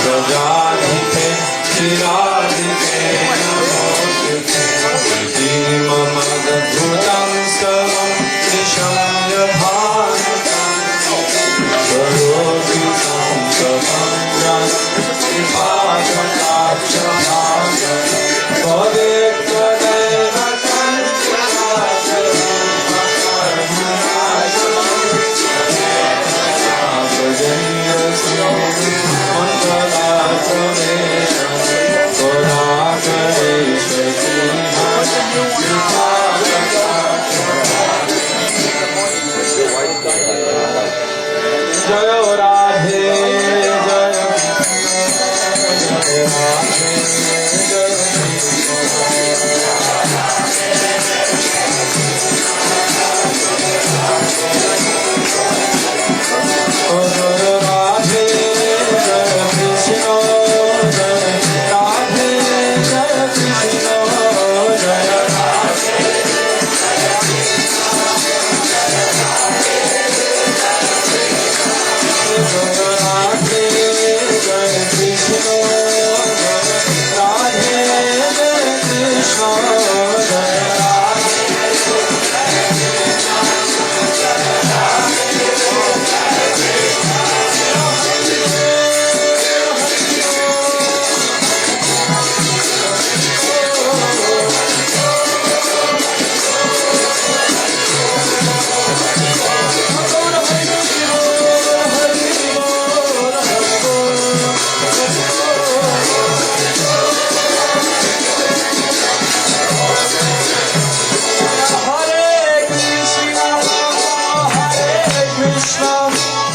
प्रजाधिपे चिराधिपे नमोस्तुते ममद्भुतं स्तवं निशम्य भानुतं करोति संसतं कृपाकटाक्षभाजनं पदे त्वदेव जय राधे जय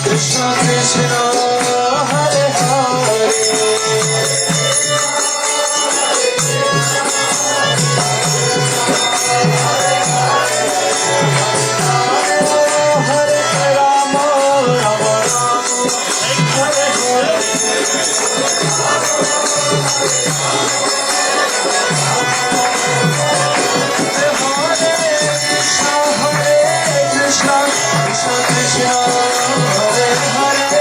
Krishna Krishna Hare Hare Hare Rama Rama Hare Hare Krishna Krishna Krishna Hare Hare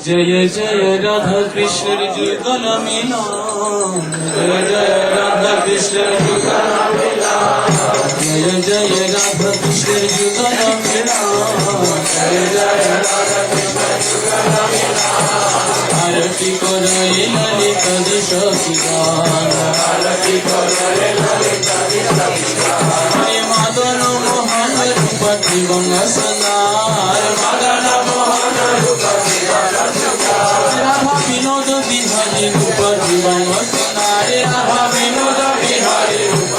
जय जय राधा कृष्ण जुगल मिलन जय जय राधा कृष्ण जुगल मिलन जय जय राधा कृष्ण जुगल मिलन जय जय राधा कृष्ण जुगल मिलन आरती करो ललित दिशो गान आरती करो ललित दिशो गान मदन मोहन रूप त्रिभंग सनार मदन मोहन रूप राधा विनोद बिहारी रूप जीवन सुनारे राधा विनोद बिहारी रूप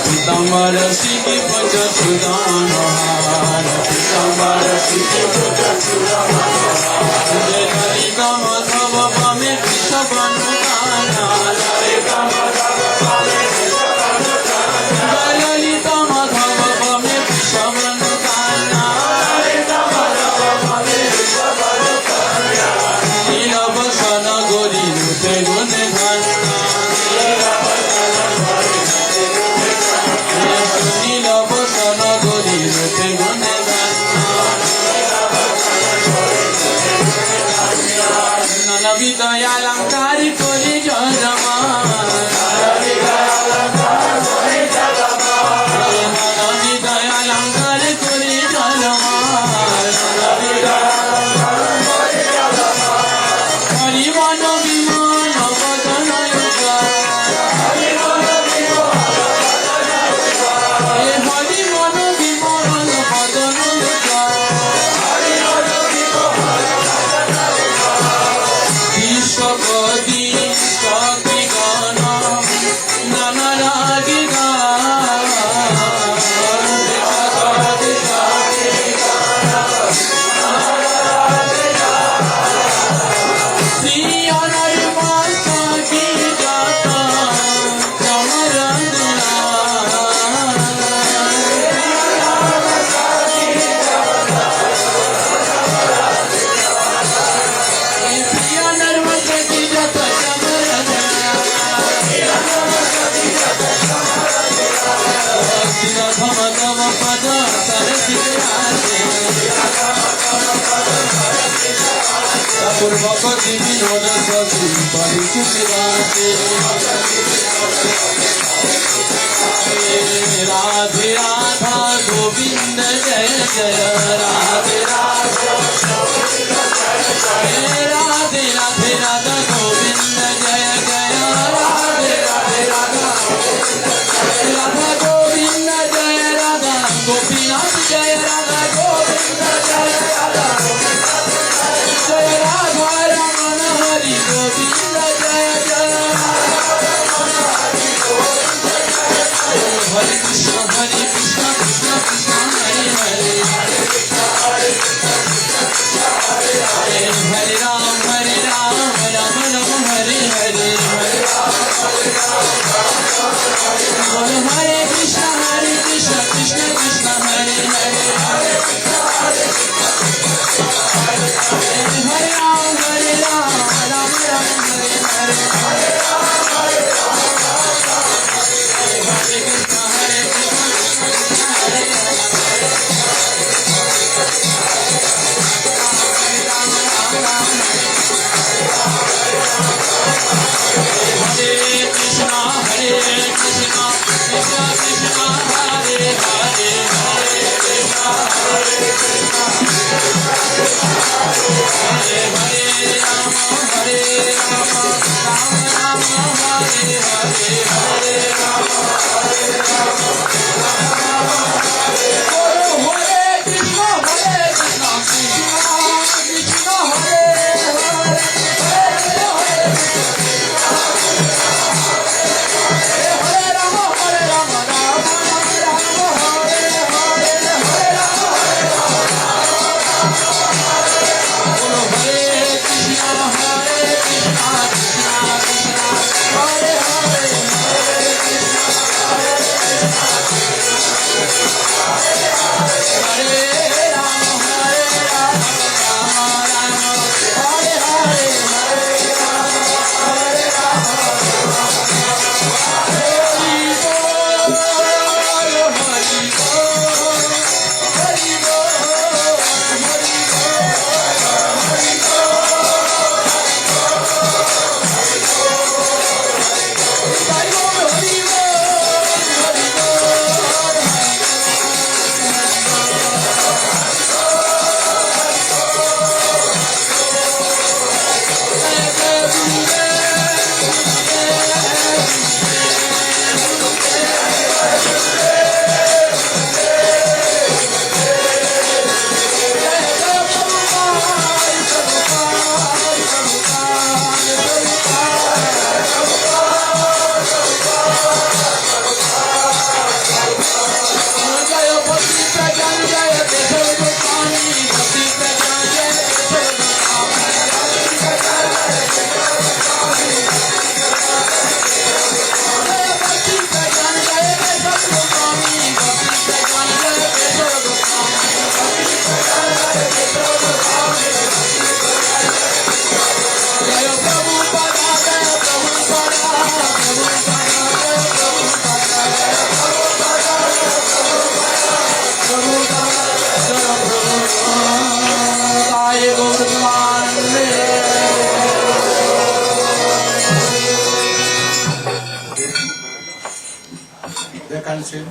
पीताम्बर सिद्धि भज सुदान पीताम्बर सिद्धि भज सुदान जय ललिता माधव पामे कृष्ण बनुदाना ललिता माधव पामे कृष्ण बनुदाना ललिता माधव पामे कृष्ण बनुदाना ललिता माधव पामे कृष्ण बनुदाना नीलवसन गोरी रूपे गुण गाना नीलवसन गोरी रूपे गुण ननविध अलंकार कोरी जजमान ननविध अलंकार कोरी जजमान ननविध अलंकार कोरी जजमान ननविध अलंकार कोरी जजमान हरि मन विमान बदन युगा हरि मन विमान हरि मन विमान बदन युगा हरि मन विश्वपदी शक्ति गान नाना रागी गान श्री अनर्वास की गाता समरंदना पूर्वपति विनोद सखी परिचित राधे राधे राधा गोविंद जय जय राधे राधा राधे राधे राधा गोविंद जय जय राधे राधे राधा राधा गोविंद जय राधा गोपीनाथ जय राधा गोविंद जय राधा जय राधा रमण हरि गोविंद जय जय हरे Krishna Krishna Krishna Hare Hare Hare Ram Ram Ram Hare Hare Hare Krishna Krishna Krishna Hare Hare Hare Ram Ram Hare Hare Hare Wer kann singen?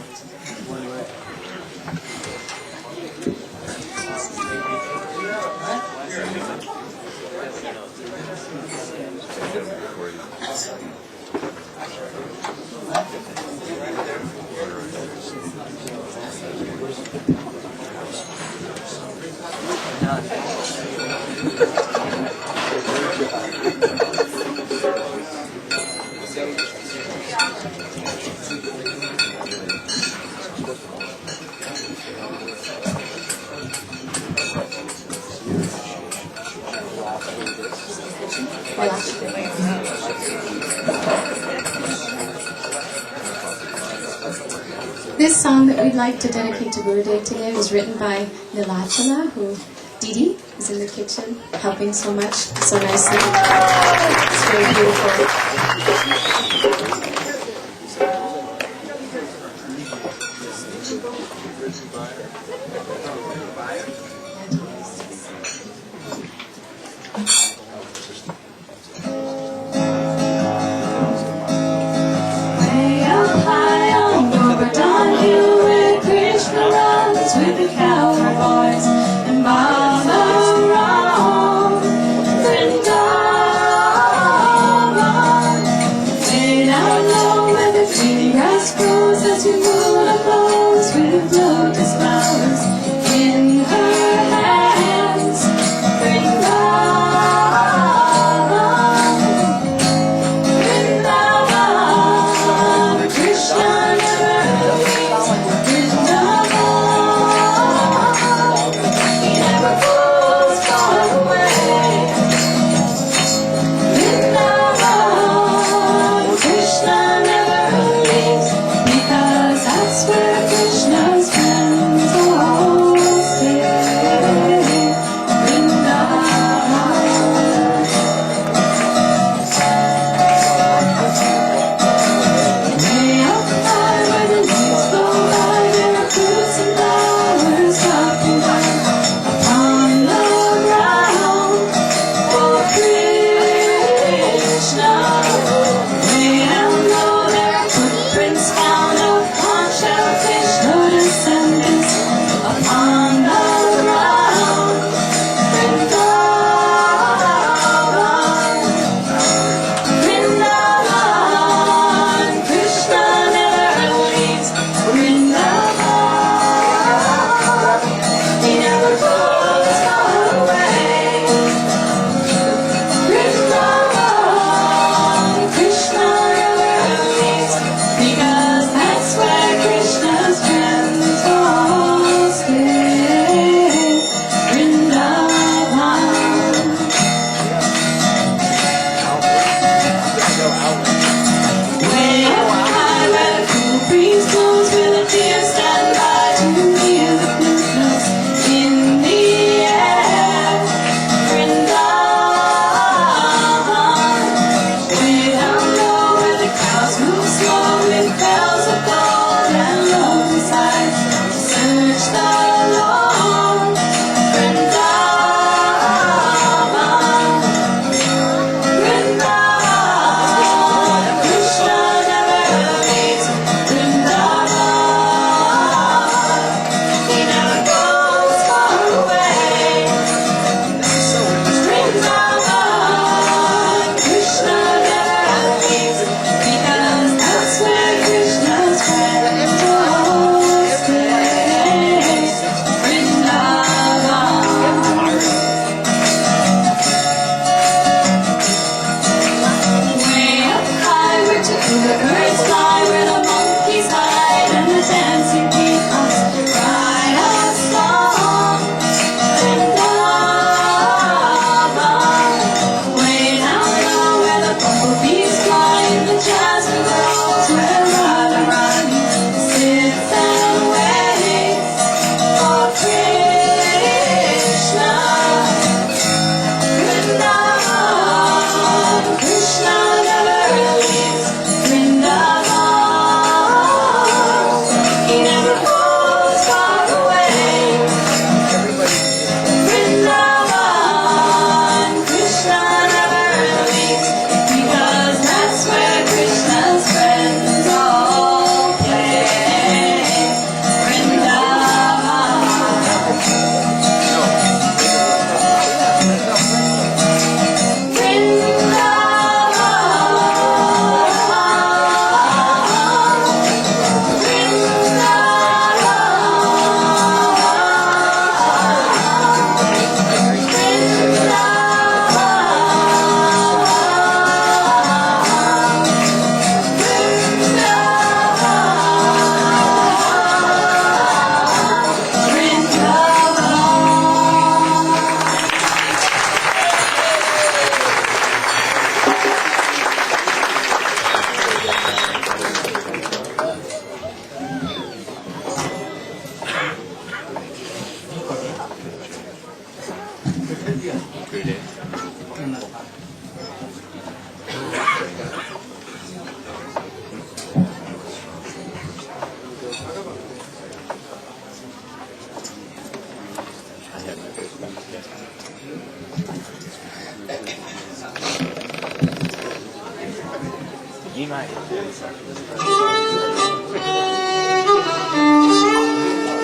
This song that we'd like to dedicate to Gurudev today was written by Nilachala, who Didi is in the kitchen helping so much, so nicely. It's very beautiful. Way up high on Govardhan Hill, where Krishna runs with the cowboys and Balaram, Vrindavan. Way down low where the green grass grows as Yamuna flows with lotus flowers in her hands. Vrindavan, Vrindavan, Krishna never leaves Vrindavan. He never goes far away. Vrindavan, Krishna never leaves, because that's where Krishna's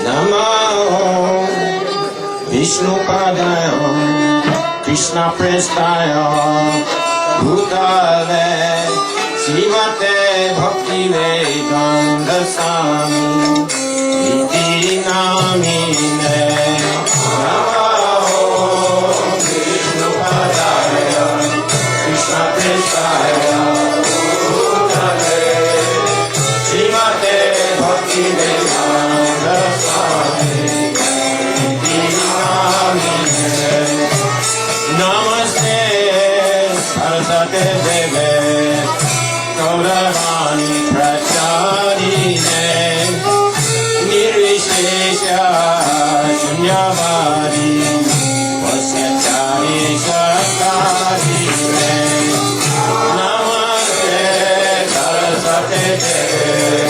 Namo Vishnu Padaya Krishna Prestaya Bhutale Srimate Bhakti Vedanta Swami Iti Namine Namo Vishnu Padaya Krishna Prestaya Bhutale Srimate Bhakti Vedanta Swami Iti Namine Namaste Sarasate Deve Gauravani Pracharine Nirvishesha Shunyavadi Vasyachari Shakarine Namaste Sarasate Deve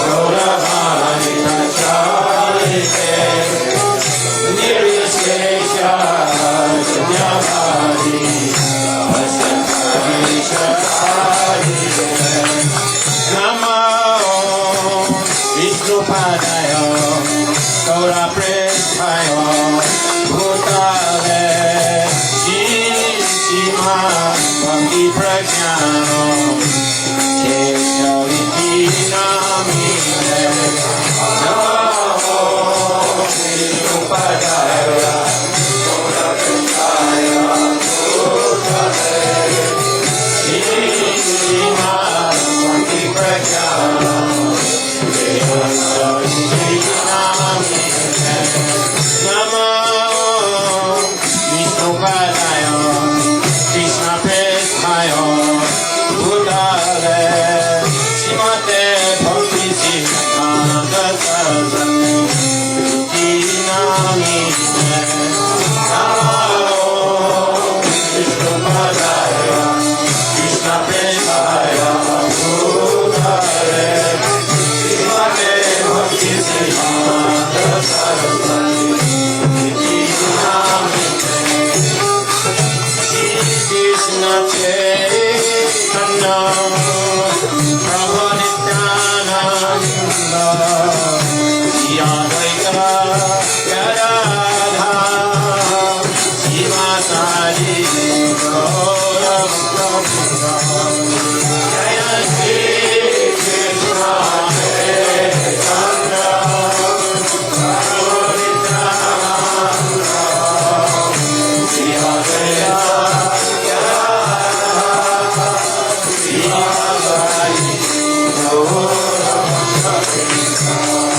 Gauravani Pracharine Nirvishesha Shunyavadi Vasyachari Shakarine Namo Vishnu Padaya Gaura Prestaya Bhutale Shima Bhakti Pragyano Keshaviti Namine Namo Vishnu Padaya Gaura Prestaya Bhutale Shima Bhakti Pragyano Namo Vishnu Padaya Krishna Prestaya Bhutale Srimate Bhakti Siddhanta Saraswati Iti Namine Namo Vishnu Padaya Krishna Prestaya Bhutale Srimate Bhakti Siddhanta Saraswati Iti Namine Krishna Chaitanya Prabhu Nityananda Shri Advaita Gadadhara Srivasadi Gaura Bhakta Jaya Shri Krishna Chaitanya Prabhu Nityananda Shri Advaita Gadadhara Srivasadi Gaura Bhakta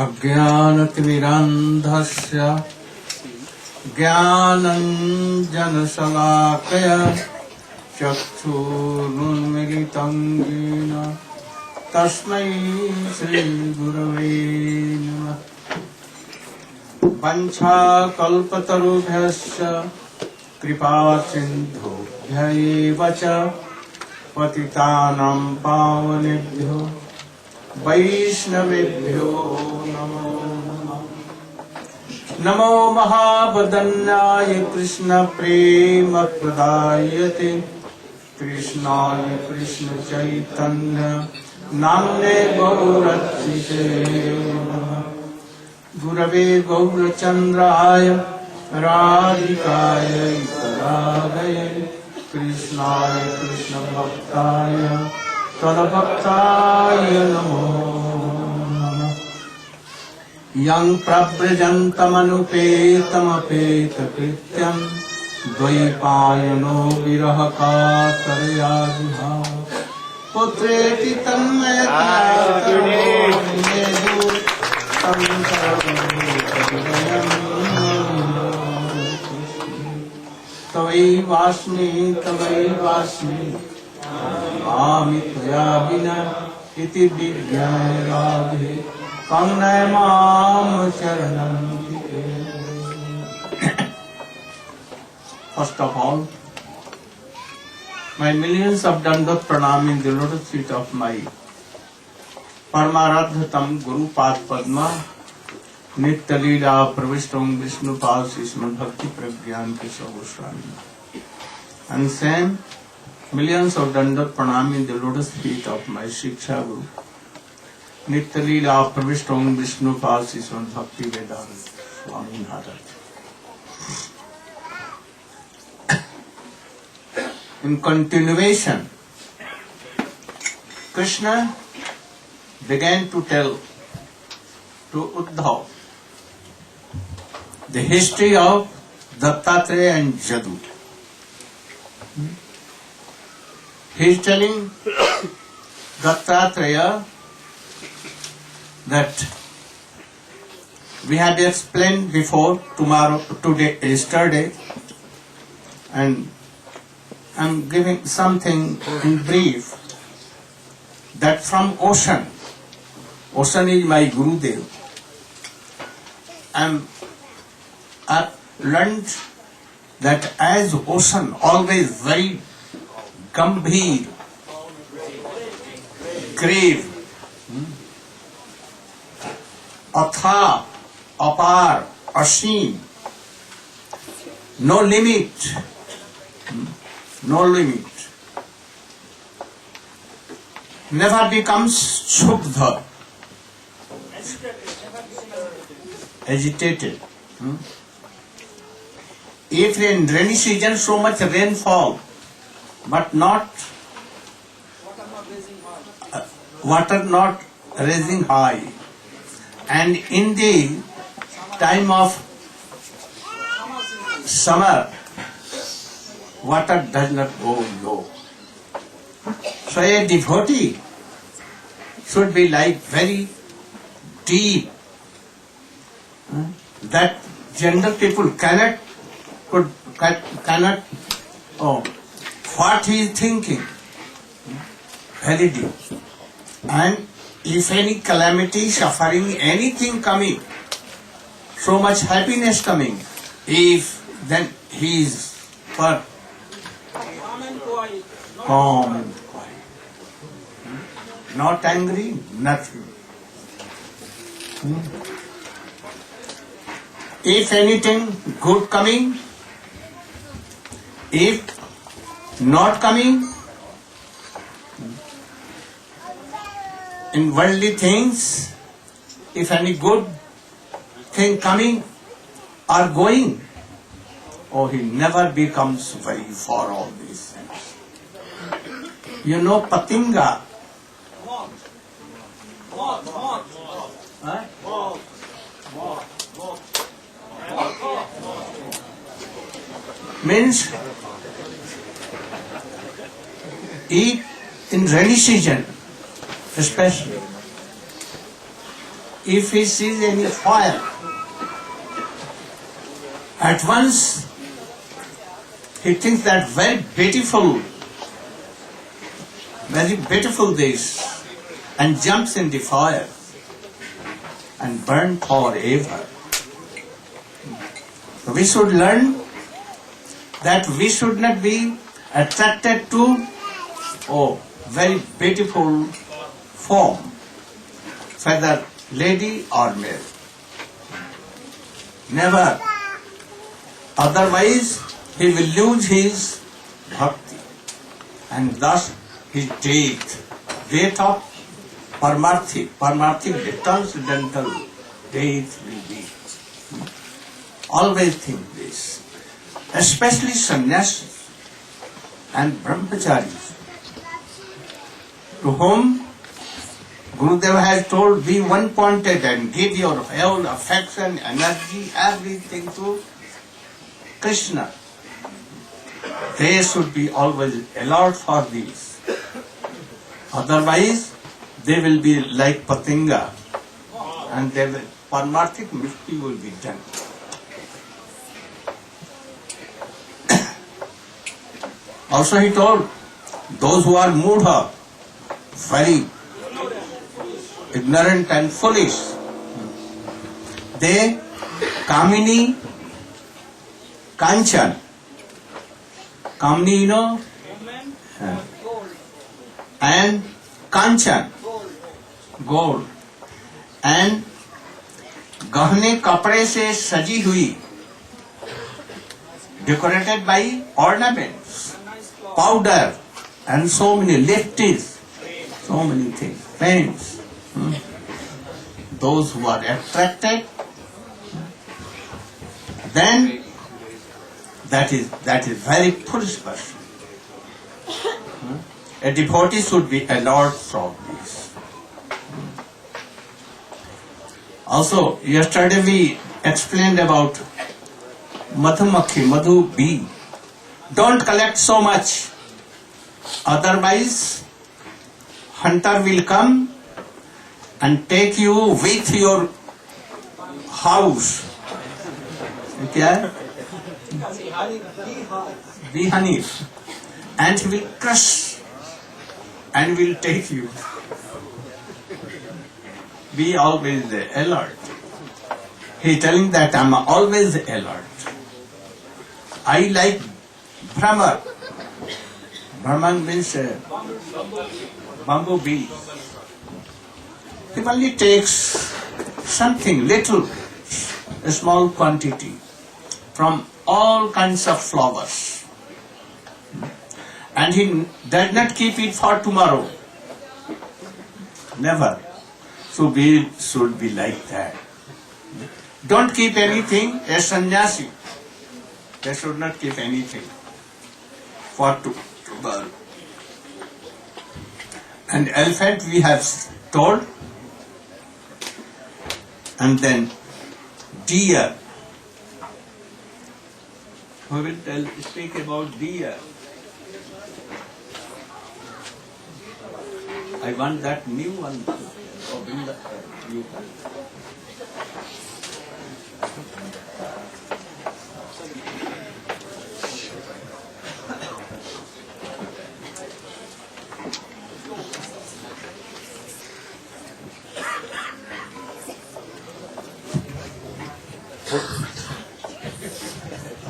अज्ञानतिमिरान्धस्य ज्ञानञ्जनशलाकया चक्षुरुन्मीलितं येन तस्मै श्रीगुरवे नमः। वञ्चाकल्पतरुभ्यश्च कृपासिन्धुभ्य एव च पतितानां पावनेभ्यो वैष्णवेभ्यो नमो नमः। नमो महावदन्याय कृष्ण प्रेम प्रदायते कृष्णाय कृष्ण चैतन्य नाम्ने गौरक्षिते नमः। गुरवे गौरचन्द्राय राधिकायै तदालये कृष्णाय कृष्ण भक्ताय तद्भक्ताय नमो नमः। यं प्रव्रजन्तमनुपेतमपेतकृत्यं द्वैपायनो विरह कातरया जुहाव पुत्रेति तवैवास्मि आमि त्वया विना इति विज्ञाय राधे करुणय मां चरणं टिके। First of all, my millions of dandat pranam in the lotus feet of my Paramaradhatam Guru Pad Padma Nitya Leela Pravishtam Vishnu Pad Srimad Bhakti Pragyan Keshav Goswami. And same millions of dandat pranam in the lotus feet of my Shiksha Guru Nitya Leela Pravishtam Vishnu Pad Srimad Bhakti Vedanta Swami Maharaja. In continuation, Krishna began to tell to Uddhav the history of Dattatreya and Jadu. He is telling Dattatreya that we had explained before yesterday, and I'm giving something in brief, that from ocean is my Gurudeva, and I learned that as ocean always very gambhir, grave, atha, apar, asim, no limit, never becomes shubdha, agitated. If in rainy season so much rainfall, but not water not raising high, and in the time of summer water does not go low. So a devotee should be like very deep, that general people cannot what he is thinking, very deep. And if any calamity, suffering, anything coming, so much happiness coming, if then he is calm and quiet, not angry, nothing. If anything good coming, if not coming, in worldly things, if any good thing coming or going, oh, he never becomes very for all these things. You know Patinga? Huh? Means eat in rainy season especially. if he sees any fire, at once he thinks that very beautiful this, and jumps in the fire and burn forever. So we should learn that we should not be attracted to very beautiful form, whether lady or male. Never. Otherwise, he will lose his bhakti, and thus his death of parmarthic, transcendental death will be. Always think this, especially sannyasis and brahmacharis, to whom Gurudeva has told, be one-pointed and give your whole affection, energy, everything to Krishna. They should be always alert for this. Otherwise, they will be like Patinga, and parmarthic mukti will be done. Also he told, those who are mudha, very ignorant and foolish, they kamini, kanchan. Kamini, you know, and kanchan, gold, and gahne kapde se saji hui, decorated by ornaments, powder, and so many lifties, so many things, paints. Those who are attracted, then that is very foolish person. A devotee should be alert from this. Also, yesterday we explained about madhumakhi, madhu bee. Don't collect so much, otherwise hunter will come and take you with your house. Okay? Bee honey. And he will crush and will take you. Be always alert. He is telling that I am always alert. I like Brahman. Brahman means bamboo bee. He only takes something little, a small quantity from all kinds of flowers. And he does not keep it for tomorrow. Never. So we should be like that. Don't keep anything. A sannyasi, they should not keep anything for tomorrow. And elephant we have told. And then deer. We will speak about deer. I want that new one. Bring the new one.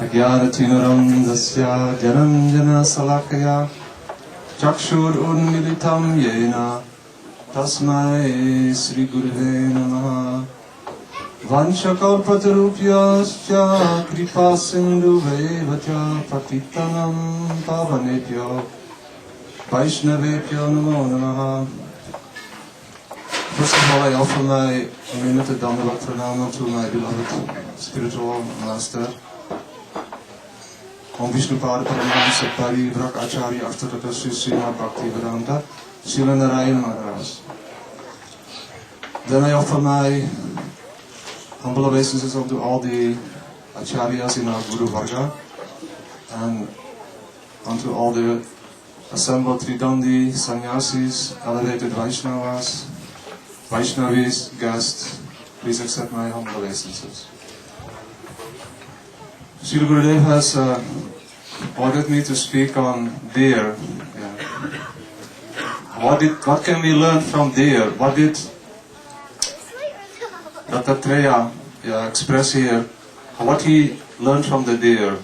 Ajnanatinarandasya jananjana salakaya chakshur unmilitam yena tasmai Sri Gurudeva namaha vanchakalpatarupyascha kripa sindhuvevacha patitanam pavanebhyo vaishnavebhyo namo namaha. First of all, I offer my unlimited Dandavat Pranam to my beloved spiritual master, Om Vishnu Pada Paramahamsa Parivrak Acharya Ashtadhata Srimad Bhakti Vedanta, Srila Narayana Maharaj. Then I offer my humble obeisances to all the Acharyas in our Guru Varga and unto all the assembled Tridandi, Sannyasis, elevated Vaishnavas, Vaishnavis, guests, Please accept my humble obeisances. Srila Gurudeva has ordered me to speak on deer. Yeah. What can we learn from deer? What did Dattatreya express here? What he learned from the deer.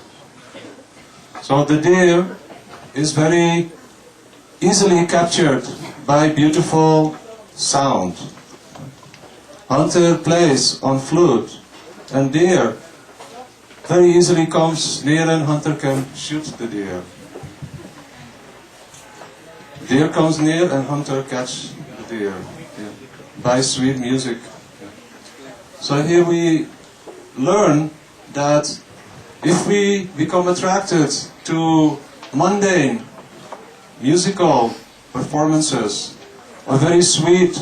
So the deer is very easily captured by beautiful sound. Hunter plays on flute, and deer very easily comes near, and hunter can shoot the deer. Deer comes near and hunter catch the deer by sweet music. So here we learn that if we become attracted to mundane musical performances or very sweet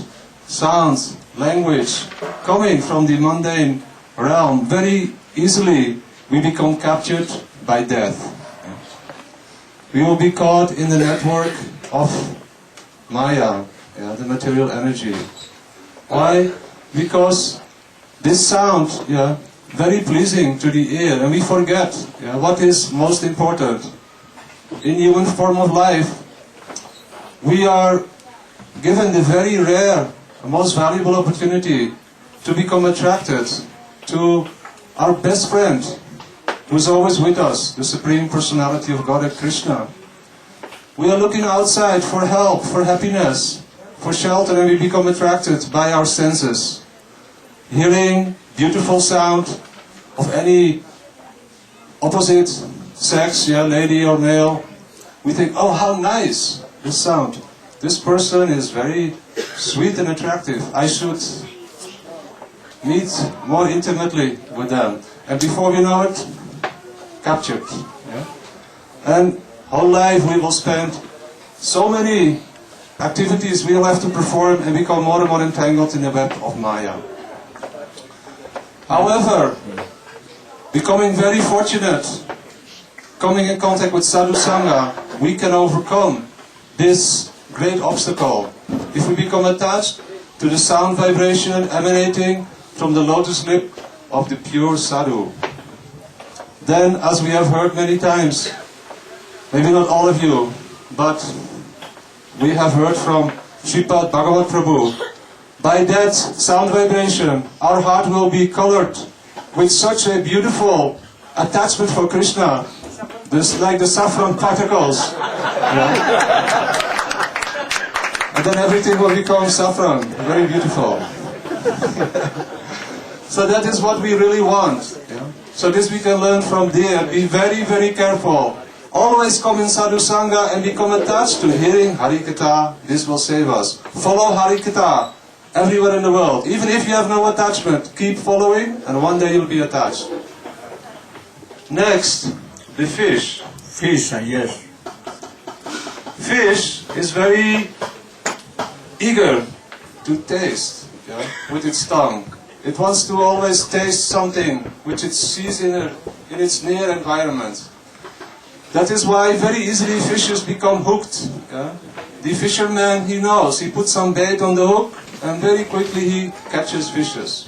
sounds, language coming from the mundane realm, very easily we become captured by death. We will be caught in the network of Maya, the material energy. Why? Because this sound, very pleasing to the ear, and we forget what is most important. In human form of life, we are given the very rare, most valuable opportunity to become attracted to our best friend, who is always with us, the Supreme Personality of Godhead, Krishna. We are looking outside for help, for happiness, for shelter, and we become attracted by our senses. Hearing beautiful sound of any opposite sex, lady or male, we think, oh, how nice this sound. This person is very sweet and attractive. I should meet more intimately with them. And before we know it, captured. And whole life we will spend so many activities we will have to perform and become more and more entangled in the web of Maya. However, becoming very fortunate, coming in contact with Sadhu Sangha, we can overcome this great obstacle. If we become attached to the sound vibration emanating from the lotus lip of the pure Sadhu, then, as we have heard many times, maybe not all of you, but we have heard from Sripad Bhagavat Prabhu, by that sound vibration, our heart will be colored with such a beautiful attachment for Krishna, like the saffron particles. And then everything will become saffron, very beautiful. So that is what we really want. So this we can learn from there. Be very, very careful. Always come in Sadhu Sangha and become attached to hearing Harikatha. This will save us. Follow Harikatha everywhere in the world. Even if you have no attachment, keep following and one day you'll be attached. Next, the fish. Fish, yes. Fish is very eager to taste with its tongue. It wants to always taste something which it sees in its near environment. That is why very easily fishes become hooked. The fisherman, he knows, he puts some bait on the hook and very quickly he catches fishes.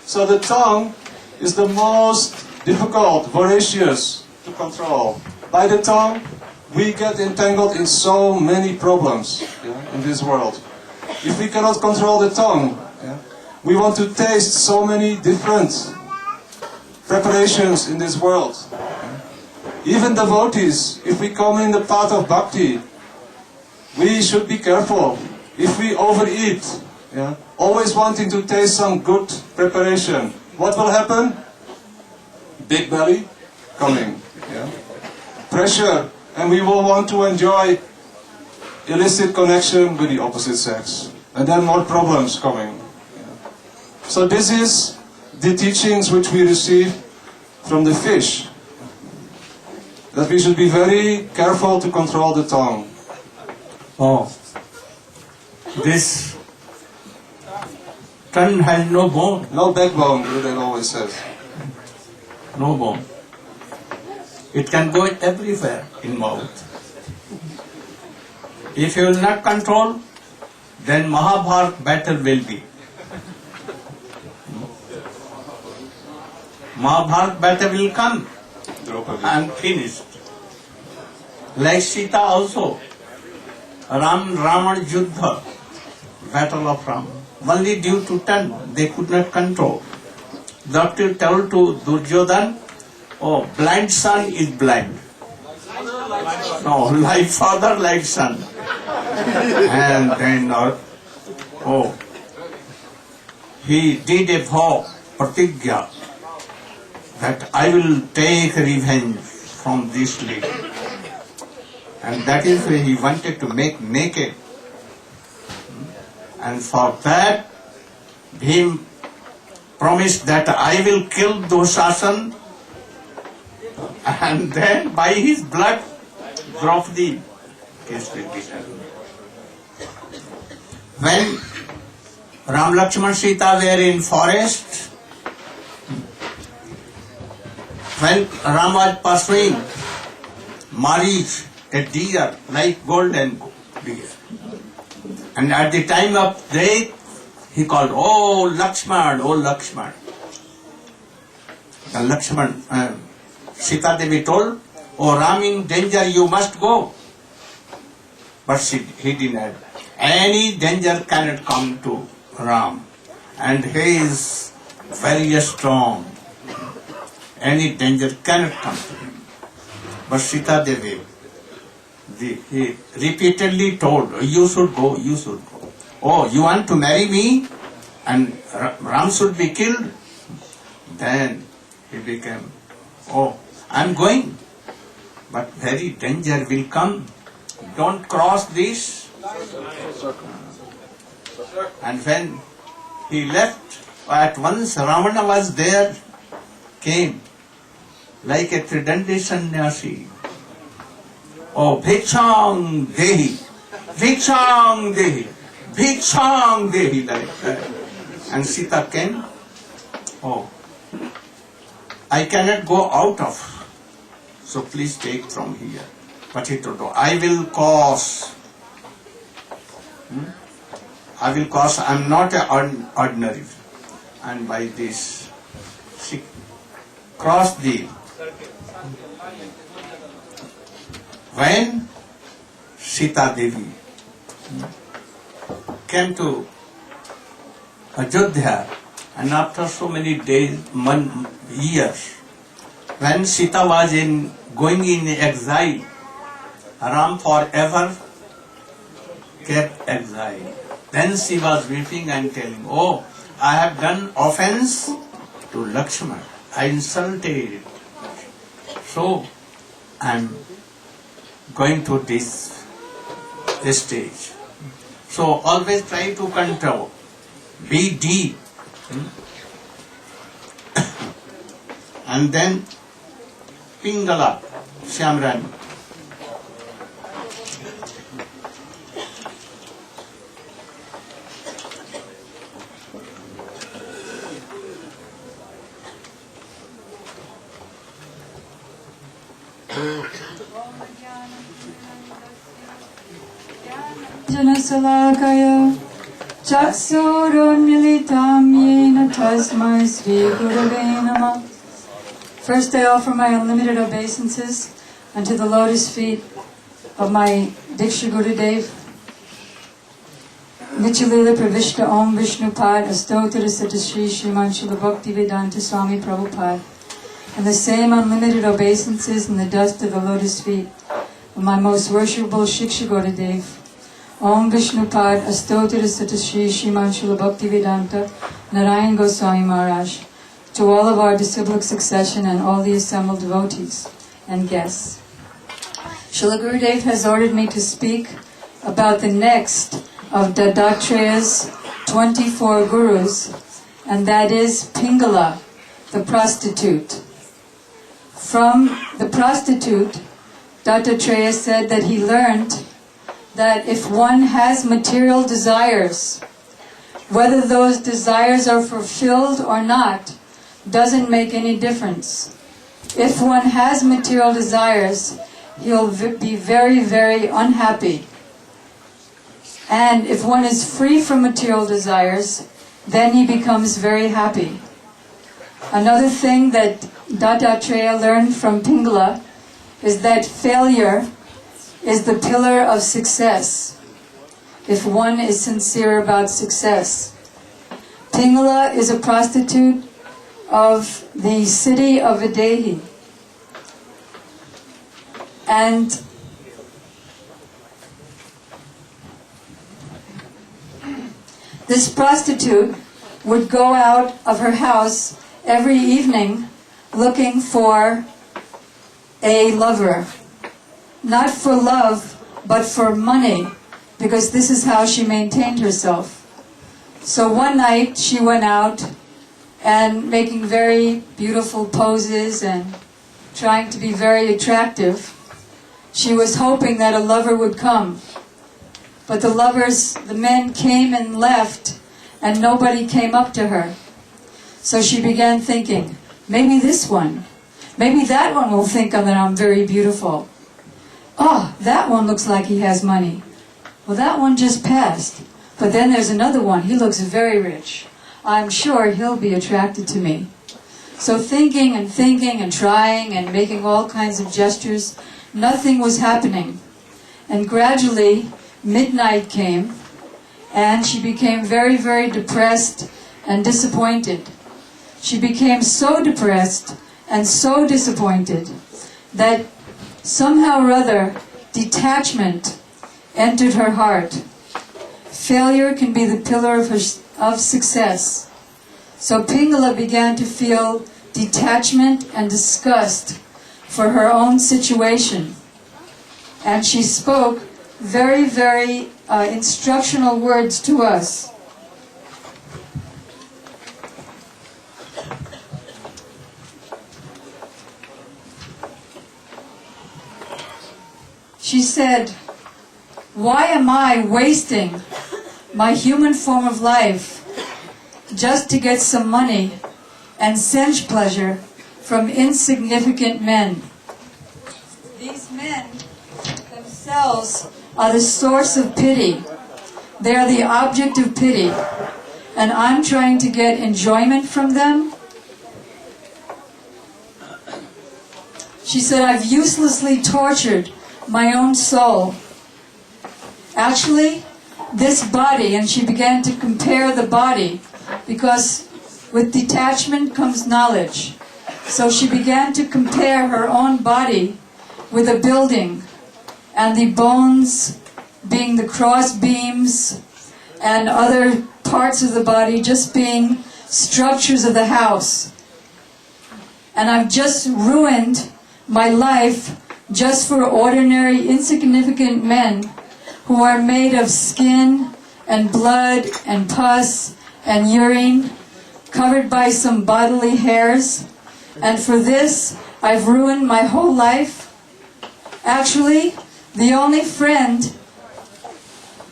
So the tongue is the most difficult, voracious to control. By the tongue, we get entangled in so many problems in this world. If we cannot control the tongue, we want to taste so many different preparations in this world. Even devotees, if we come in the path of Bhakti, we should be careful. If we overeat, always wanting to taste some good preparation, what will happen? Big belly coming. Pressure, and we will want to enjoy illicit connection with the opposite sex. And then more problems coming. So this is the teachings which we receive from the fish. That we should be very careful to control the tongue. Oh, this tongue has no bone. No backbone, Gurudeva always says. No bone. It can go everywhere in mouth. If you will not control, then Mahabharata battle will be. Mahabharata battle will come Draupadi. and finished. Like Sita also, Raman Juddha, battle of Ram. Only due to turn, they could not control. Doctor told to Duryodhan, oh, blind son is blind. No, like father, like son. And then, he did a vow, pratigya, that I will take revenge from this lady. And that is why he wanted to make naked. And for that, Bhim promised that I will kill Dushasan, and then by his blood, Draupadi case will be done. When Ram, Lakshmana, Sita were in forest, when Ram was pursuing Marich, a deer like golden deer, and at the time of death, he called, "Oh Lakshman, oh Lakshman." And Lakshman, Sita Devi told, "Oh Ram, in danger, you must go." But he denied. Any danger cannot come to Ram, and he is very strong. Any danger cannot come to him. But Sita Devi, he repeatedly told, "You should go, you should go. Oh, you want to marry me? And Ram should be killed?" Then he became, "Oh, I'm going, but very danger will come. Don't cross this." And when he left, at once Ravana was there, came like a Tridandi sannyasi. "Oh, Bhikshang Dehi, Bhikshang Dehi, Bhikshang Dehi," like that. And Sita came, "Oh, I cannot go out of, so please take from here." But he told, "Oh, I will cause. I will cause, I am not an ordinary." And by this, she crossed the. When Sita Devi came to Ajodhya, and after so many days, years, when Sita was going in exile, Ram forever kept exile. Then she was weeping and telling, "Oh, I have done offense to Lakshmana. I insulted. So I am going to this stage. So always try to control. Be deep." And then Pingala, Shyamrani. Janasalakaya Chaksurunmilitam Yena Tasmai Sri Gurave Namah. First, I offer my unlimited obeisances unto the lotus feet of my Diksha Gurudev. Nityalila Pravishta Om Vishnupad Astotara Satasri Sriman Srila Bhakti Vedanta Swami Prabhupada. And the same unlimited obeisances in the dust of the lotus feet of my most worshipable Shiksha Gurudev. Om Vishnupad Astotara Satasri Sriman Srila Bhakti Vedanta Narayana Goswami Maharaja. To all of our disciplic succession and all the assembled devotees and guests. Srila Gurudev has ordered me to speak about the next of Dattatreya's 24 gurus, and that is Pingala, the prostitute. From the prostitute, Dattatreya said that he learned that if one has material desires, whether those desires are fulfilled or not, doesn't make any difference. If one has material desires, he'll be very, very unhappy. And if one is free from material desires, then he becomes very happy. Another thing that Dattatreya learned from Pingala is that failure is the pillar of success, if one is sincere about success. Pingala is a prostitute of the city of Videhi. And this prostitute would go out of her house every evening looking for a lover. Not for love, but for money, because this is how she maintained herself. So one night she went out and making very beautiful poses and trying to be very attractive. She was hoping that a lover would come. But the men came and left, and nobody came up to her. So she began thinking, maybe this one, maybe that one will think that I'm very beautiful. Oh, that one looks like he has money. Well, that one just passed. But then there's another one, he looks very rich. I'm sure he'll be attracted to me. So thinking and trying and making all kinds of gestures, nothing was happening. And gradually, midnight came, and she became very, very depressed and disappointed. She became so depressed and so disappointed that somehow or other detachment entered her heart. Failure can be the pillar of success. So Pingala began to feel detachment and disgust for her own situation. And she spoke very, very instructional words to us. She said, "Why am I wasting my human form of life just to get some money and sense pleasure from insignificant men? These men themselves are the source of pity. They are the object of pity. And I'm trying to get enjoyment from them?" She said, "I've uselessly tortured my own soul. Actually, this body," and she began to compare the body, because with detachment comes knowledge. So she began to compare her own body with a building, and the bones being the cross beams, and other parts of the body just being structures of the house. And I've just ruined my life just for ordinary, insignificant men who are made of skin and blood and pus and urine, covered by some bodily hairs. And for this, I've ruined my whole life. Actually, the only friend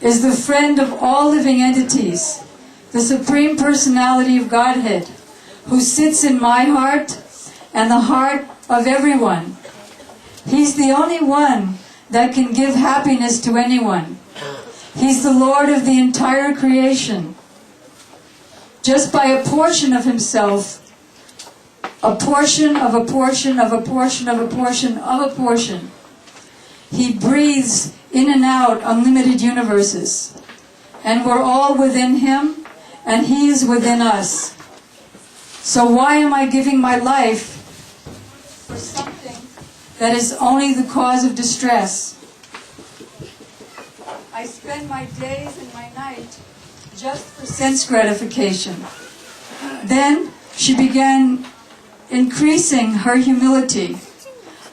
is the friend of all living entities, the Supreme Personality of Godhead, who sits in my heart and the heart of everyone. He's the only one that can give happiness to anyone. He's the Lord of the entire creation. Just by a portion of himself, a portion of a portion of a portion of a portion of a portion, he breathes in and out unlimited universes. And we're all within him, and he is within us. So why am I giving my life for something that is only the cause of distress? I spend my days and my night just for sense gratification. Then she began increasing her humility.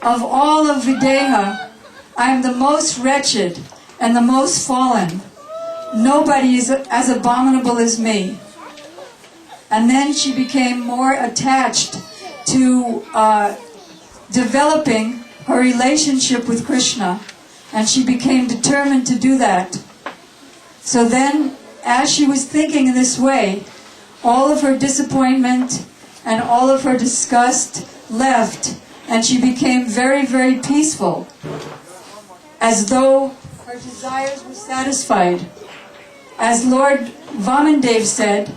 Of all of Videha, I am the most wretched and the most fallen. Nobody is as abominable as me. And then she became more attached to developing her relationship with Krishna, and she became determined to do that. So then, as she was thinking in this way, all of her disappointment and all of her disgust left, and she became very, very peaceful, as though her desires were satisfied. As Lord Vamandev said,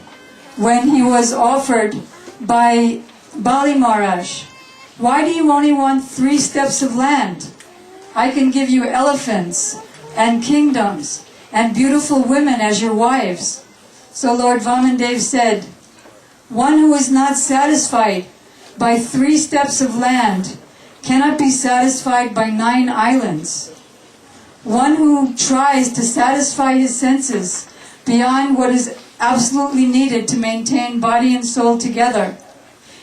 when he was offered by Bali Maharaj, why do you only want 3 steps of land? I can give you elephants and kingdoms and beautiful women as your wives. So Lord Vamandev said, one who is not satisfied by 3 steps of land cannot be satisfied by 9 islands. One who tries to satisfy his senses beyond what is absolutely needed to maintain body and soul together,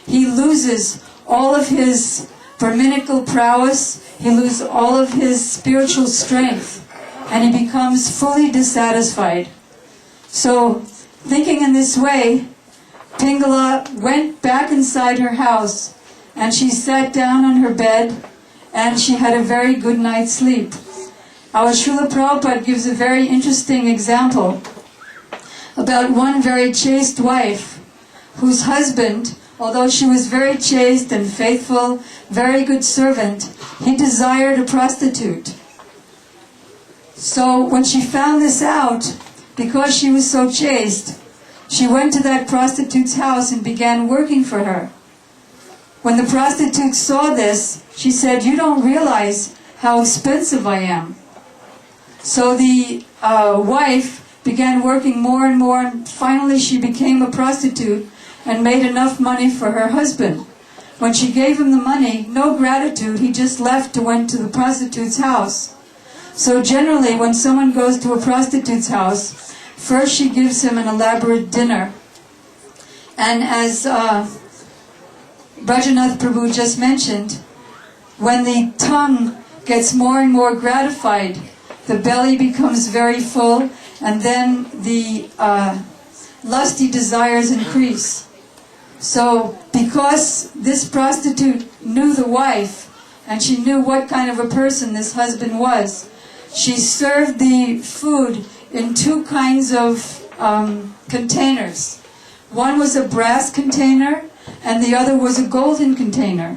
he loses all of his Brahminical prowess, he loses all of his spiritual strength, and he becomes fully dissatisfied. So, thinking in this way, Pingala went back inside her house, and she sat down on her bed, and she had a very good night's sleep. Our Srila Prabhupada gives a very interesting example about one very chaste wife whose husband, although she was very chaste and faithful, very good servant, he desired a prostitute. So when she found this out, because she was so chaste, she went to that prostitute's house and began working for her. When the prostitute saw this, she said, "You don't realize how expensive I am." So the wife began working more and more, and finally she became a prostitute and made enough money for her husband. When she gave him the money, no gratitude, he just left and went to the prostitute's house. So generally, when someone goes to a prostitute's house, first she gives him an elaborate dinner. And as Brajanath Prabhu just mentioned, when the tongue gets more and more gratified, the belly becomes very full, and then the lusty desires increase. So, because this prostitute knew the wife, and she knew what kind of a person this husband was, she served the food in 2 kinds of containers. One was a brass container, and the other was a golden container.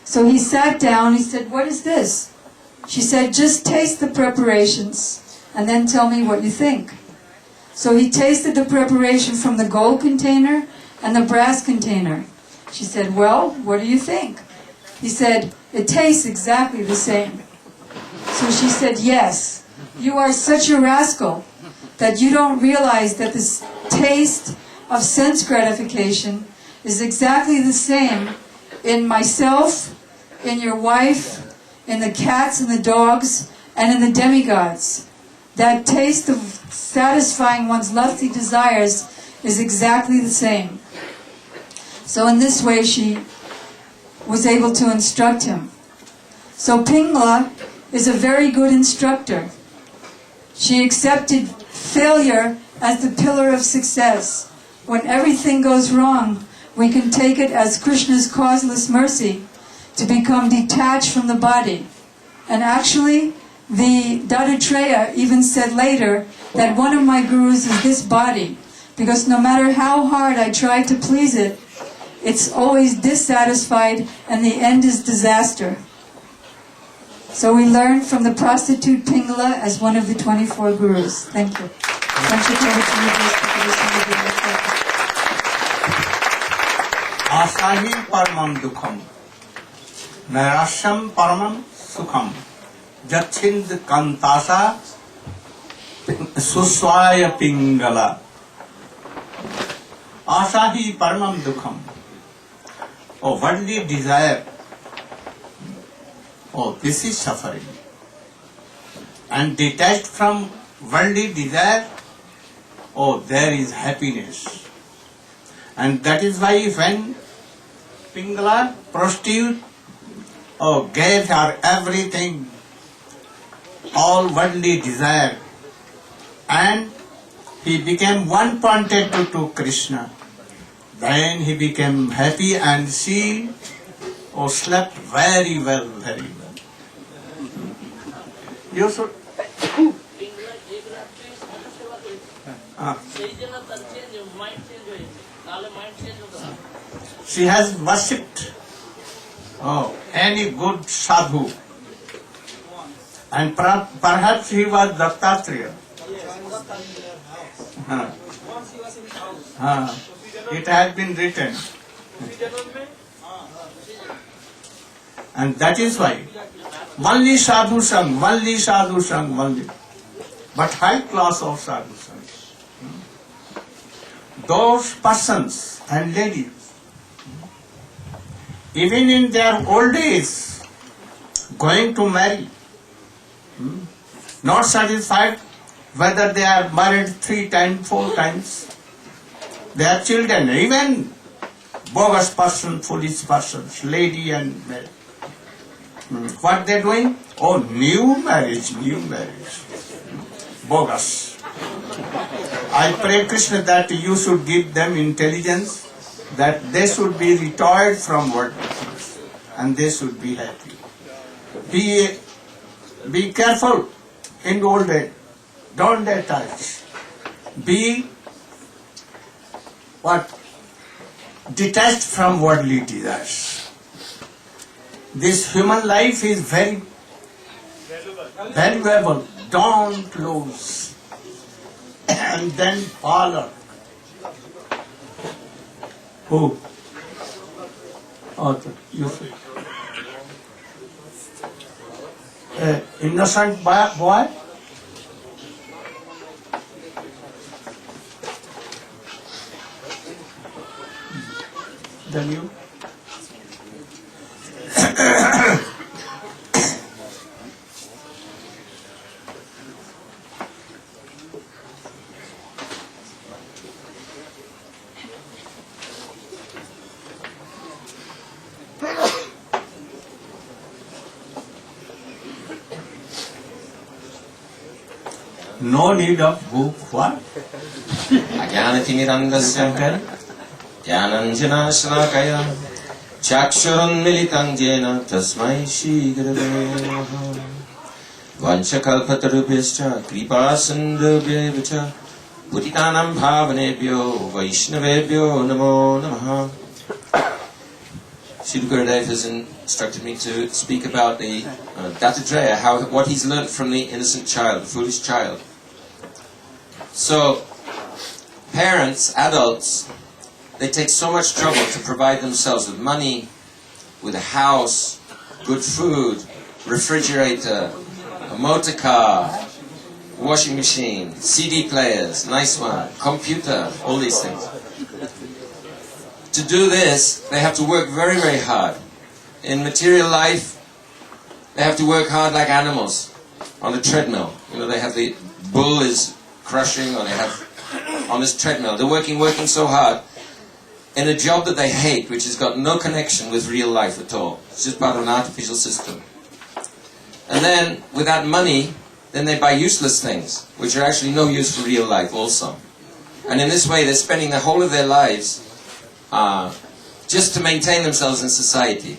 So he sat down, he said, "What is this?" She said, "Just taste the preparations, and then tell me what you think." So he tasted the preparation from the gold container and the brass container. She said, "Well, what do you think?" He said, "It tastes exactly the same." So she said, "Yes, you are such a rascal that you don't realize that this taste of sense gratification is exactly the same in myself, in your wife, in the cats and the dogs, and in the demigods. That taste of satisfying one's lusty desires is exactly the same." So in this way she was able to instruct him. So Pingala is a very good instructor. She accepted failure as the pillar of success. When everything goes wrong, we can take it as Krishna's causeless mercy to become detached from the body. And actually, the Dattatreya even said later that one of my gurus is this body, because no matter how hard I try to please it, it's always dissatisfied, and the end is disaster. So we learn from the prostitute Pingala as one of the 24 gurus. Thank you. Asahi paramam dukham, nairasham paramam sukham, jatchind kantasa suswaya Pingala. Asahi paramam dukham. Oh, worldly desire. Oh, this is suffering. And detached from worldly desire, oh, there is happiness. And that is why when Pingala, prostitute, oh, gave her everything, all worldly desire, and he became one-pointed to Krishna. Then he became happy, and she slept very well, very well. You should. She has worshipped any good sadhu, and perhaps he was Dattatreya. It has been written. And that is why only sadhu sang, only sadhu sang, only. But high class of sadhu sang. Those persons and ladies, even in their old age, going to marry, not satisfied whether they are married 3 times, 4 times, their children, even bogus person, foolish persons, lady and man. What they doing? Oh, new marriage, bogus. I pray Krishna that you should give them intelligence, that they should be retired from work and they should be happy. Be careful in old age. Don't attach. Be detached from worldly desires. This human life is very valuable. Don't lose. And then follow. Who? Author, you see. Innocent boy? Then you? No need of book. What? Ajnanatimirandasya Jnananjanashalakaya Chakshuranmilitam jena Tasmai Shri Gurave Namaha Vanchakalpatarubhyascha Kripasindubhyevacha Putitanam Bhavanebhyo Vaishnavebhyo Namo Namaha. Srila Gurudeva has instructed me to speak about the Dattatreya, what he's learned from the innocent child, the foolish child. So, parents, adults, they take so much trouble to provide themselves with money, with a house, good food, refrigerator, a motor car, washing machine, CD players, nice one, computer, all these things. To do this, they have to work very, very hard. In material life, they have to work hard like animals on a treadmill. You know, they have the bull is crushing, or they have on this treadmill. They're working so hard in a job that they hate, which has got no connection with real life at all. It's just part of an artificial system. And then, with that money, then they buy useless things, which are actually no use for real life also. And in this way, they're spending the whole of their lives just to maintain themselves in society.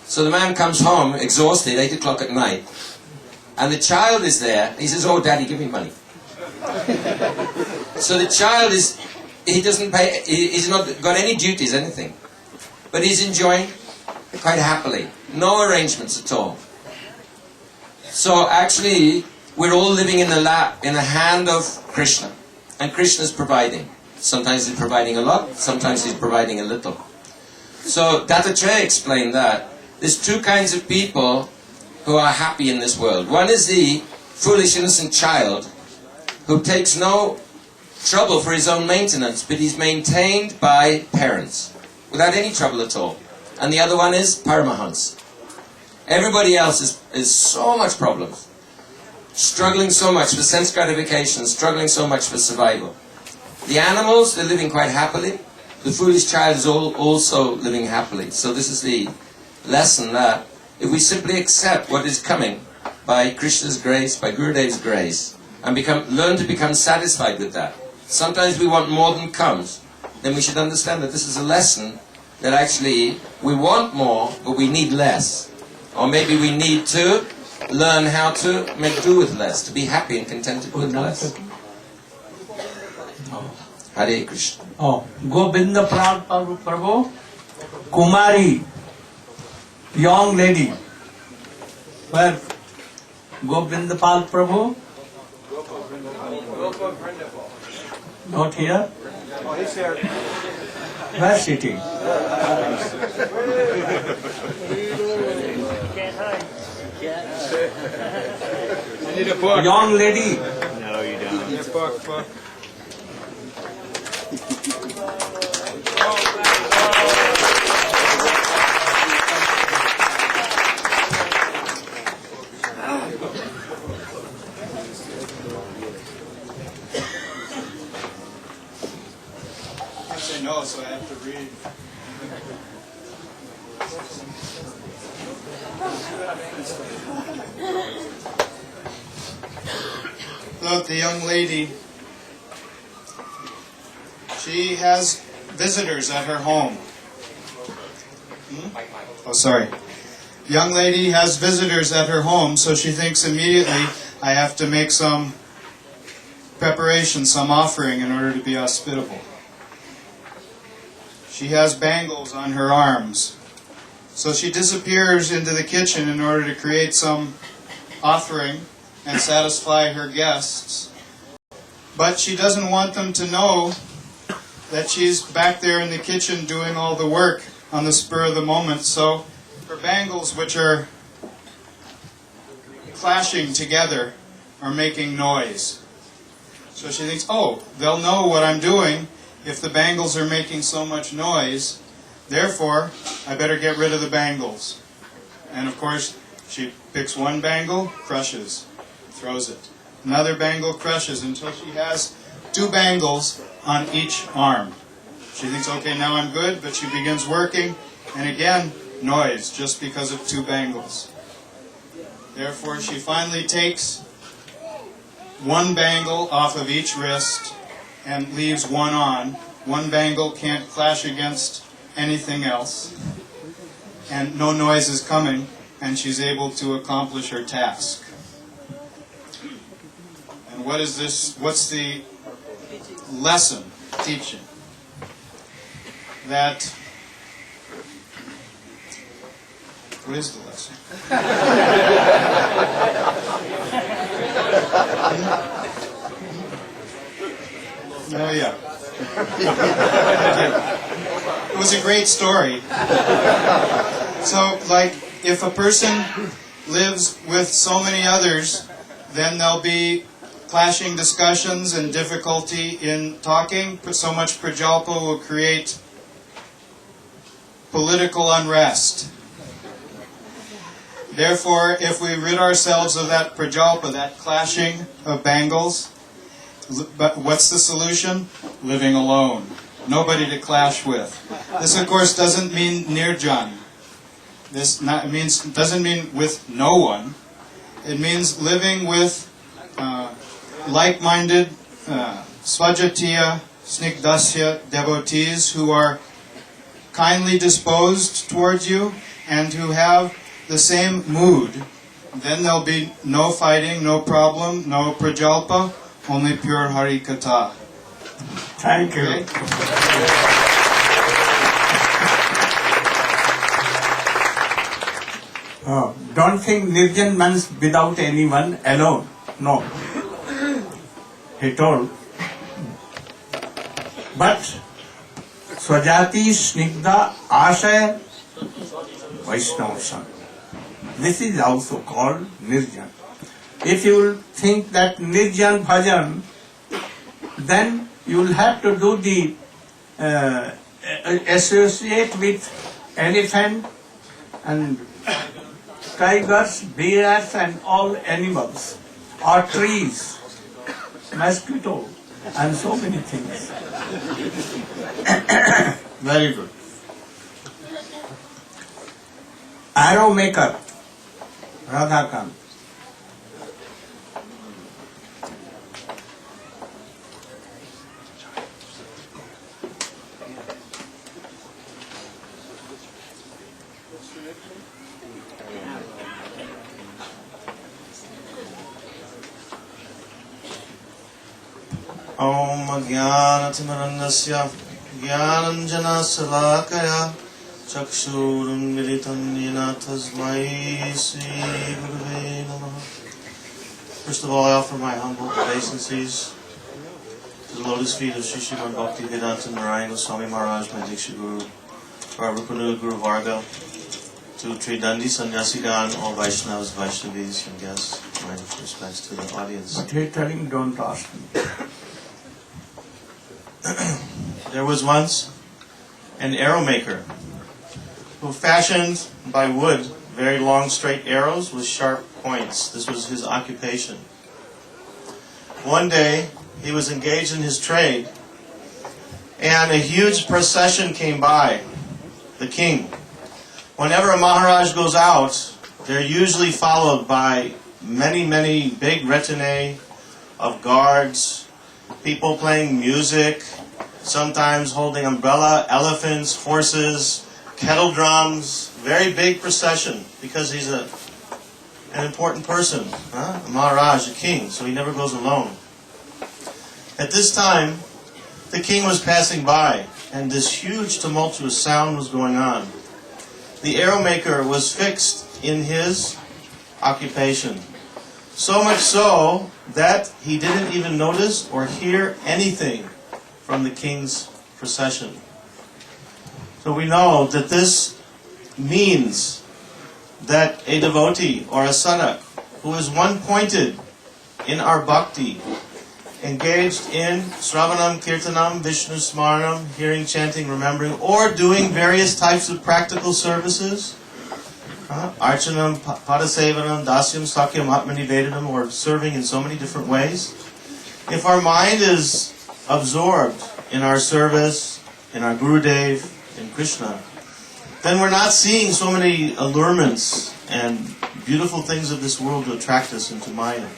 So the man comes home, exhausted, 8 o'clock at night, and the child is there. He says, "Oh, Daddy, give me money." So the child he doesn't pay, he's not got any duties, anything. But he's enjoying quite happily. No arrangements at all. So actually, we're all living in the hand of Krishna. And Krishna's providing. Sometimes he's providing a lot, sometimes he's providing a little. So Dattatreya explained that there's 2 kinds of people who are happy in this world. One is the foolish innocent child who takes no trouble for his own maintenance, but he's maintained by parents without any trouble at all. And the other one is Paramahans. Everybody else is so much problems, struggling so much for sense gratification, struggling so much for survival. The animals, they're living quite happily. The foolish child is also living happily. So this is the lesson that if we simply accept what is coming by Krishna's grace, by Gurudev's grace, and learn to become satisfied with that. Sometimes we want more than comes. Then we should understand that this is a lesson that actually we want more, but we need less. Or maybe we need to learn how to make do with less, to be happy and contented with less. Hare Krishna. Oh, Govinda Prabhu, Kumari, young lady. Where? Govinda Prabhu? Not here? Oh, he's here. Where sitting? need a book. Young lady. No, you don't. Need a book. I say no, so I have to read. Look, the young lady, she has visitors at her home. Oh, sorry. Young lady has visitors at her home, so she thinks immediately, I have to make some preparation, some offering in order to be hospitable. She has bangles on her arms. So she disappears into the kitchen in order to create some offering and satisfy her guests. But she doesn't want them to know that she's back there in the kitchen doing all the work on the spur of the moment. So her bangles, which are clashing together, are making noise. So she thinks, oh, they'll know what I'm doing if the bangles are making so much noise. Therefore, I better get rid of the bangles. And of course, she picks one bangle, crushes, throws it. Another bangle, crushes, until she has 2 bangles on each arm. She thinks, okay, now I'm good, but she begins working, and again, noise, just because of 2 bangles. Therefore, she finally takes 1 bangle off of each wrist and leaves 1 on. 1 bangle can't clash against anything else, and no noise is coming, and she's able to accomplish her task. And what is this? What's the lesson teaching? That, what is the lesson? Oh yeah. It was a great story. So, like, if a person lives with so many others, then there'll be clashing discussions and difficulty in talking. So much prajalpa will create political unrest. Therefore, if we rid ourselves of that prajalpa, that clashing of bangles, but what's the solution? Living alone. Nobody to clash with. This, of course, doesn't mean nirjan. This doesn't mean with no one. It means living with like-minded svajatiya, snigdasya devotees who are kindly disposed towards you and who have the same mood. Then there'll be no fighting, no problem, no prajalpa, only pure Hari Katha. Thank you. Okay? Don't think nirjan means without anyone, alone. No. He told. But Swajati Snigdha Ashaya Vaishnava Sang. This is also called nirjan. If you will think that nirjan bhajan, then you will have to do the associate with elephant and tigers, bears and all animals, or trees, mosquito, and so many things. Very good. Arrow maker, Radhakant. Om Jnanatimarandasya Jnananjanasalakaya Chakshurunmilitam Yena Tasmai Sri Gurave Namaha. First of all, I offer my humble obeisances to the lotus feet of Sri Srimad Bhakti Vedanta Narayana Goswami Maharaja, my Diksha Guru, to our Rupanula Guru Varga, to to Tridandi Sannyasigan, all Vaishnavas, Vaishnavis, and guests. My respects to the audience. But he's telling, don't ask me. There was once an arrow maker who fashioned by wood very long straight arrows with sharp points. This was his occupation. One day he was engaged in his trade and a huge procession came by, the king. Whenever a Maharaj goes out, they're usually followed by many big retinue of guards, people playing music, sometimes holding umbrella, elephants, horses, kettle drums, very big procession because he's an important person, a Maharaj, a king, so he never goes alone. At this time, the king was passing by and this huge tumultuous sound was going on. The arrow maker was fixed in his occupation. So much so that he didn't even notice or hear anything from the king's procession. So we know that this means that a devotee or a sadhak who is one-pointed in our bhakti, engaged in Sravanam, Kirtanam, Vishnu Smaranam, hearing, chanting, remembering, or doing various types of practical services, Archanam, Padasevanam, Dasyam, Sakyam, Atmanivedanam, or serving in so many different ways. If our mind is absorbed in our service, in our Gurudev, in Krishna, then we're not seeing so many allurements and beautiful things of this world to attract us into Maya.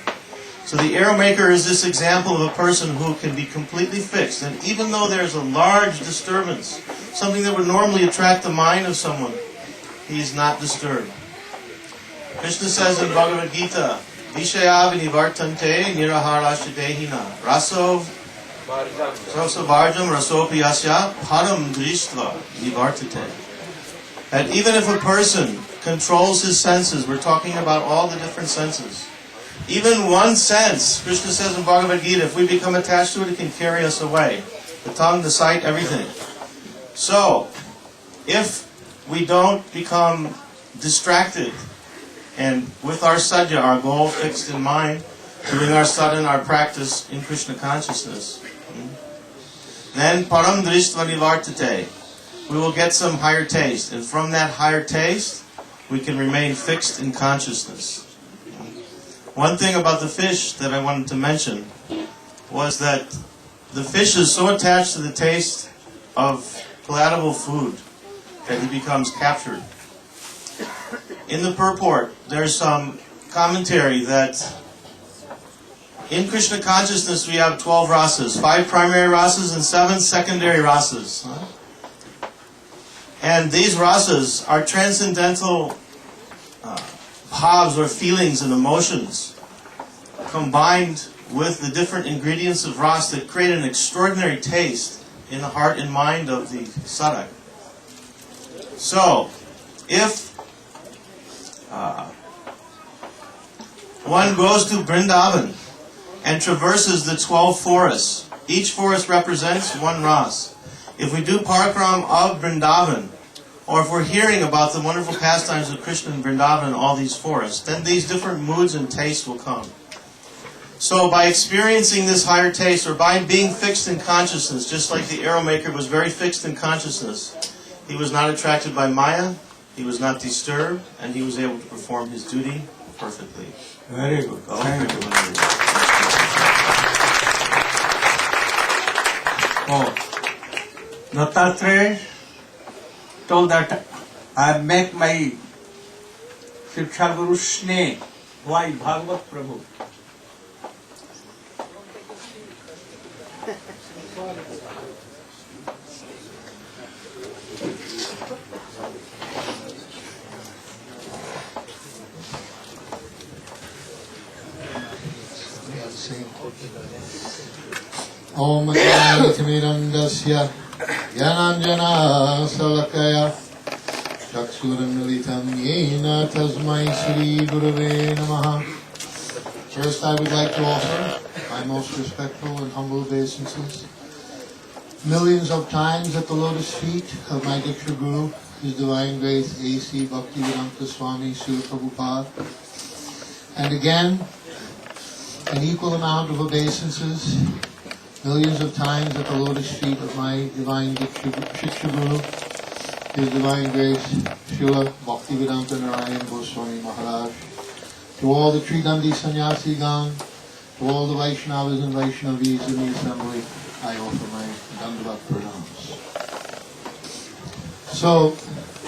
So the arrow maker is this example of a person who can be completely fixed, and even though there's a large disturbance, something that would normally attract the mind of someone, he is not disturbed. Krishna says in Bhagavad Gita, Vishaya vinivartante niraharashadehina raso varjam rasopi asya param drishtva nivartate. That even if a person controls his senses, we're talking about all the different senses, even one sense, Krishna says in Bhagavad Gita, if we become attached to it, it can carry us away. The tongue, the sight, everything. So, if we don't become distracted, and with our sadhya, our goal fixed in mind, doing our sadhana, our practice in Krishna consciousness, then param drishtva nivartate, we will get some higher taste. And from that higher taste, we can remain fixed in consciousness. One thing about the fish that I wanted to mention was that the fish is so attached to the taste of palatable food that he becomes captured. In the purport, there's some commentary that in Krishna consciousness we have 12 rasas, 5 primary rasas and 7 secondary rasas. And these rasas are transcendental bhavs or feelings and emotions combined with the different ingredients of ras that create an extraordinary taste in the heart and mind of the sadhak. So, if one goes to Vrindavan and traverses the 12 forests, each forest represents one ras. If we do parakram of Vrindavan, or if we're hearing about the wonderful pastimes of Krishna in Vrindavan in all these forests, then these different moods and tastes will come. So by experiencing this higher taste, or by being fixed in consciousness, just like the arrow maker was very fixed in consciousness, he was not attracted by Maya, he was not disturbed, and he was able to perform his duty perfectly. Very good. Thank you. Oh, Dattatreya told that I make my Shiksha Guru Sneh. Why? Bhagavat Prabhu. Om Jnanamirandasya Yananjana Salakaya Chaksuramilitam Yena Tasmai Shri Gurave Namaha. First, I would like to offer my most respectful and humble obeisances. Millions of times at the lotus feet of my Diksha Guru His Divine Grace A.C. Bhakti Swami Srila Prabhupada. And again, an equal amount of obeisances, millions of times at the lotus feet of my Divine Shiksha Guru, His Divine Grace Srila Bhaktivedanta Narayana Goswami Maharaja. To all the Tridandi Sannyasi Gang, to all the Vaishnavas and Vaishnavis in the assembly, I offer my Dandavat pranams. So,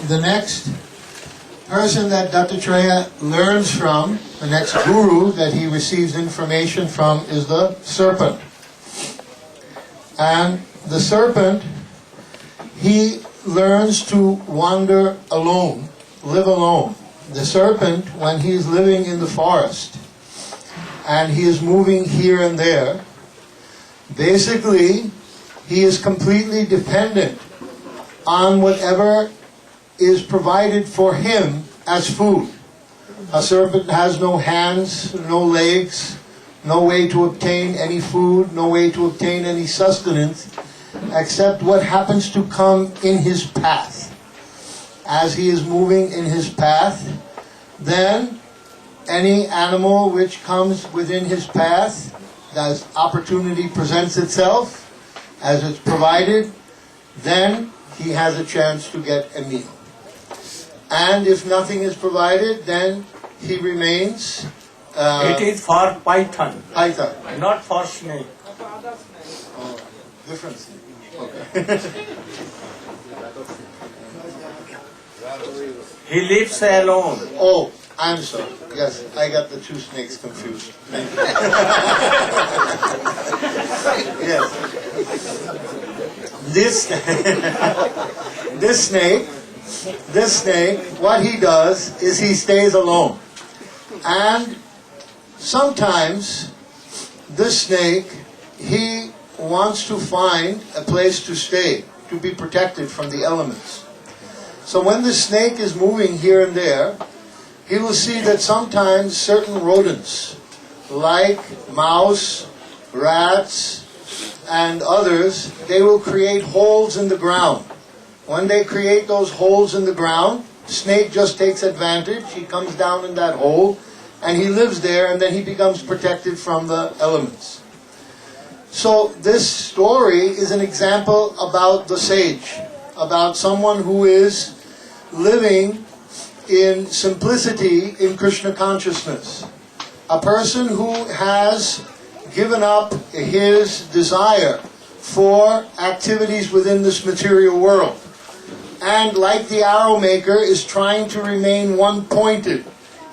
the next person that Dattatreya learns from, the next guru that he receives information from, is the serpent. And the serpent, he learns to wander alone, live alone. The serpent, when he is living in the forest, and he is moving here and there, basically, he is completely dependent on whatever is provided for him as food. A serpent has no hands, no legs, no way to obtain any food, no way to obtain any sustenance, except what happens to come in his path. As he is moving in his path, then any animal which comes within his path, as opportunity presents itself, as it's provided, then he has a chance to get a meal. And if nothing is provided, then he remains... it is for python, Python. not for snake. Oh, different snake. Okay. He lives alone. Oh, I'm sorry. Yes, I got the two snakes confused. Thank you. Yes. This snake, what he does is he stays alone. And sometimes this snake, he wants to find a place to stay, to be protected from the elements. So when the snake is moving here and there, he will see that sometimes certain rodents, like mouse, rats, and others, they will create holes in the ground. When they create those holes in the ground, the snake just takes advantage. He comes down in that hole, and he lives there, and then he becomes protected from the elements. So this story is an example about the sage, about someone who is living in simplicity in Krishna consciousness. A person who has given up his desire for activities within this material world. And like the arrow maker, is trying to remain one-pointed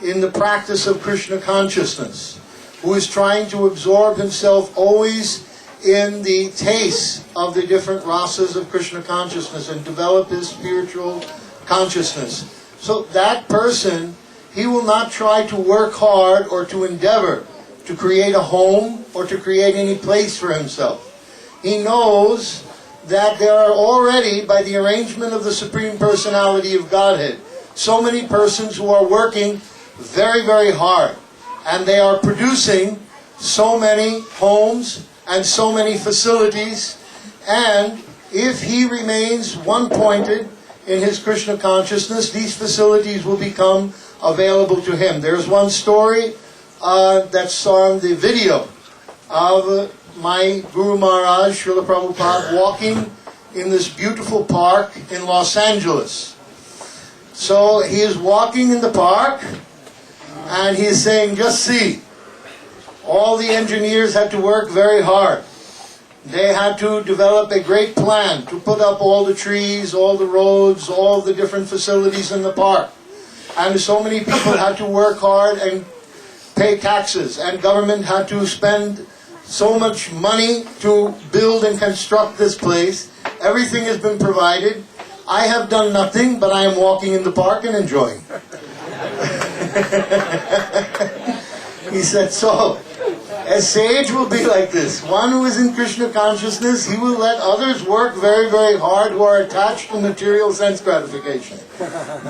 in the practice of Krishna consciousness. Who is trying to absorb himself always in the taste of the different rasas of Krishna consciousness and develop his spiritual consciousness. So that person, he will not try to work hard or to endeavor to create a home or to create any place for himself. He knows that there are already, by the arrangement of the Supreme Personality of Godhead, so many persons who are working very, very hard. And they are producing so many homes and so many facilities. And if he remains one-pointed in his Krishna consciousness, these facilities will become available to him. There's one story that's on the video of my Guru Maharaj, Srila Prabhupada, walking in this beautiful park in Los Angeles. So he is walking in the park, and he is saying, just see, all the engineers had to work very hard. They had to develop a great plan to put up all the trees, all the roads, all the different facilities in the park. And so many people had to work hard and pay taxes, and government had to spend so much money to build and construct this place. Everything has been provided. I have done nothing, but I am walking in the park and enjoying. He said, so, a sage will be like this. One who is in Krishna consciousness, he will let others work very, very hard who are attached to material sense gratification.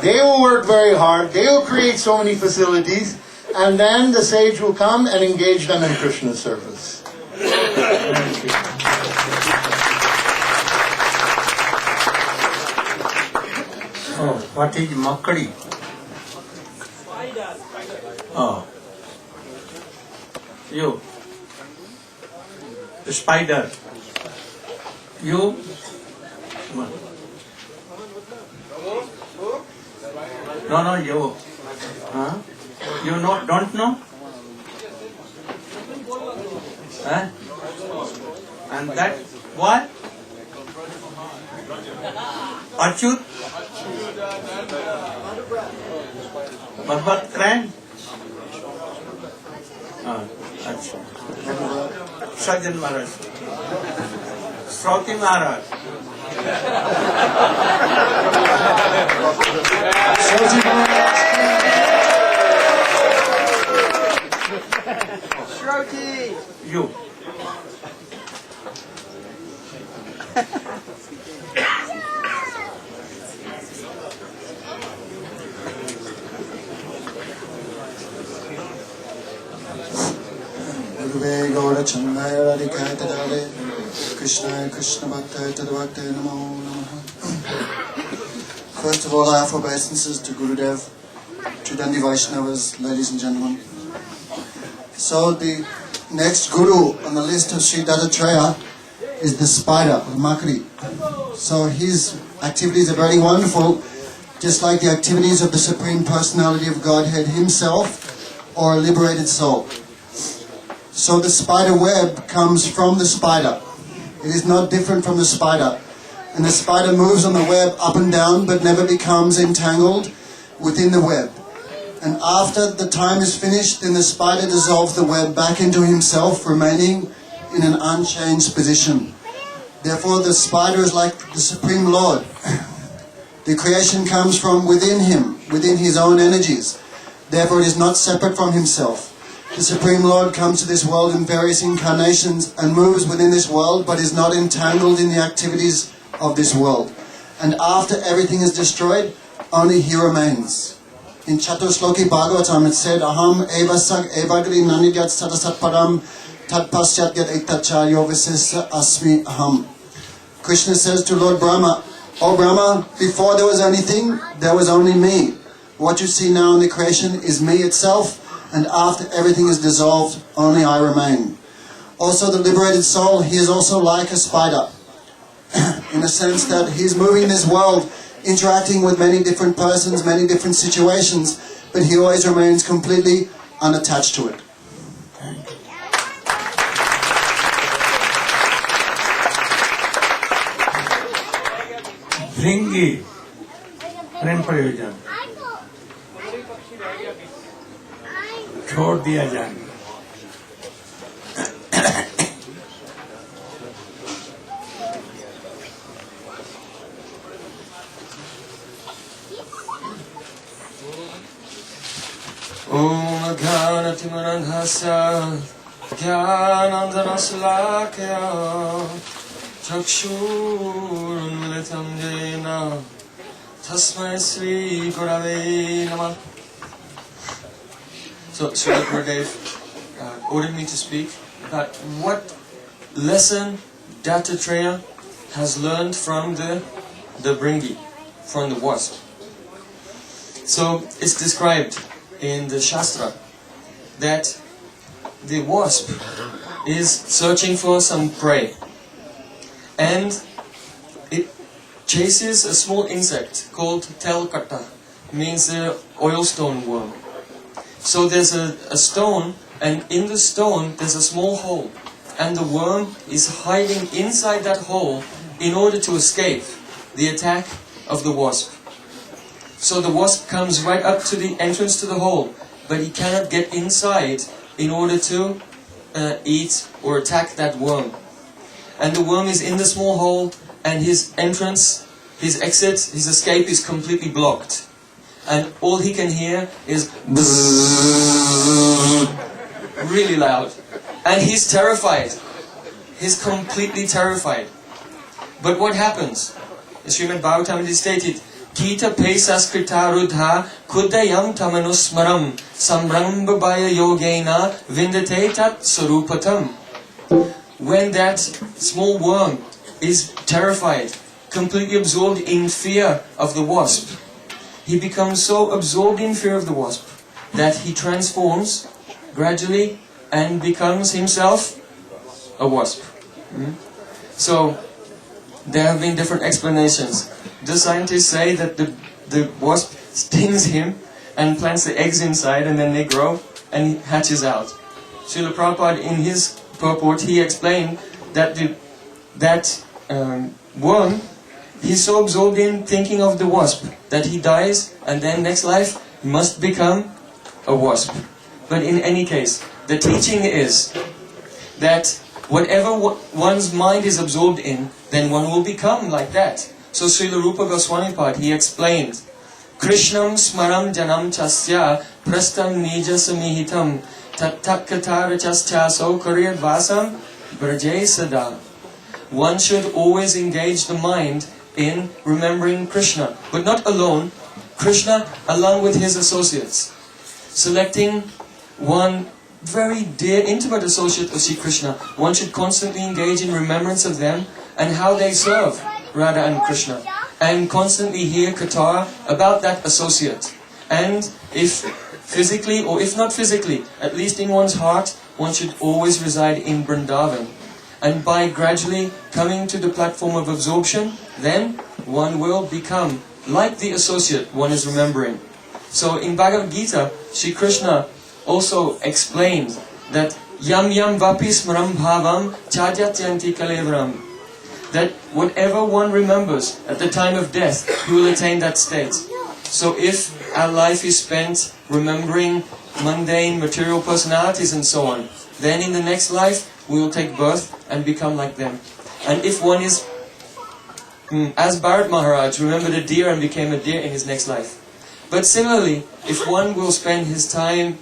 They will work very hard, they will create so many facilities, and then the sage will come and engage them in Krishna service. What is makadi? Oh. You. Spider. You. No, you. Huh? You know, don't know? Huh? And that what? Achyut? Bhagat Kran? Sajan Maharaj. Shruti Maharaj. Shruti. You. Gurve Gaura Chandaya Radhikaya Tadale Krishnaya Krishna Bhaktaya Tadbhaktaya Namo Namaha. First of all, I offer obeisances to Gurudev, to Dandi Vaishnavas, ladies and gentlemen. So the next Guru on the list of Sri Dattatreya is the spider, or Makri. So his activities are very wonderful, just like the activities of the Supreme Personality of Godhead himself, or a liberated soul. So the spider web comes from the spider. It is not different from the spider. And the spider moves on the web up and down, but never becomes entangled within the web. And after the time is finished, then the spider dissolves the web back into himself, remaining in an unchanged position. Therefore, the spider is like the Supreme Lord. The creation comes from within him, within his own energies. Therefore, it is not separate from himself. The Supreme Lord comes to this world in various incarnations and moves within this world, but is not entangled in the activities of this world. And after everything is destroyed, only he remains. In Chatusloki Bhagavatam it said, Aham evasag evagri nanidyat sadasat padam tad pasyat yat etacharyo visesa asmi aham. Krishna says to Lord Brahma, O Brahma, before there was anything, there was only me. What you see now in the creation is me itself, and after everything is dissolved, only I remain. Also the liberated soul, he is also like a spider, in a sense that he's moving this world, interacting with many different persons, many different situations, but he always remains completely unattached to it. Ringi. प्रेम प्रयोजन छोड़ दिया जाए. Om Gyanatimanandhasya Gyanandanasalakya Chakshurunmilitam Jena Tasmai Sri Gurave Namah. So Srila Gurudeva ordered me to speak about what lesson Dattatreya has learned from the Bringi, from the wasp. So it's described in the Shastra that the wasp is searching for some prey, and it chases a small insect called telkata, means the oilstone worm. So there's a stone, and in the stone there's a small hole, and the worm is hiding inside that hole in order to escape the attack of the wasp. So the wasp comes right up to the entrance to the hole, but he cannot get inside in order to eat or attack that worm. And the worm is in the small hole, and his entrance, his exit, his escape is completely blocked. And all he can hear is really loud. And he's terrified. He's completely terrified. But what happens? In Srimad Bhagavatam it is stated, Kita pesas kritarudha kudayam tamanusmaram samrambabaya yogena vindate tat sarupatam. When that small worm is terrified, completely absorbed in fear of the wasp, he becomes so absorbed in fear of the wasp that he transforms gradually and becomes himself a wasp. So there have been different explanations. The scientists say that the wasp stings him and plants the eggs inside, and then they grow and he hatches out. Srila Prabhupada, in his purport, he explained that worm, he's so absorbed in thinking of the wasp that he dies, and then next life must become a wasp. But in any case, the teaching is that whatever one's mind is absorbed in, then one will become like that. So Srila Rupa Goswami Maharaja, he explained, Krishnam smaram janam chasya prastam nija samihitam tattakkatara chaschaso karyad vasam brajay sada. One should always engage the mind in remembering Krishna, but not alone, Krishna along with his associates. Selecting one very dear, intimate associate of Sri Krishna, one should constantly engage in remembrance of them and how they serve Radha and Krishna, and constantly hear katha about that associate. And if physically, or if not physically, at least in one's heart, one should always reside in Vrindavan. And by gradually coming to the platform of absorption, then one will become like the associate one is remembering. So in Bhagavad Gita, Sri Krishna also explained that yam yam vapi smaram bhavam chajatyanti kalevram, that whatever one remembers at the time of death, he will attain that state. So if our life is spent remembering mundane material personalities and so on, then in the next life we will take birth and become like them. And if one is, as Bharat Maharaj, remembered a deer and became a deer in his next life. But similarly, if one will spend his time,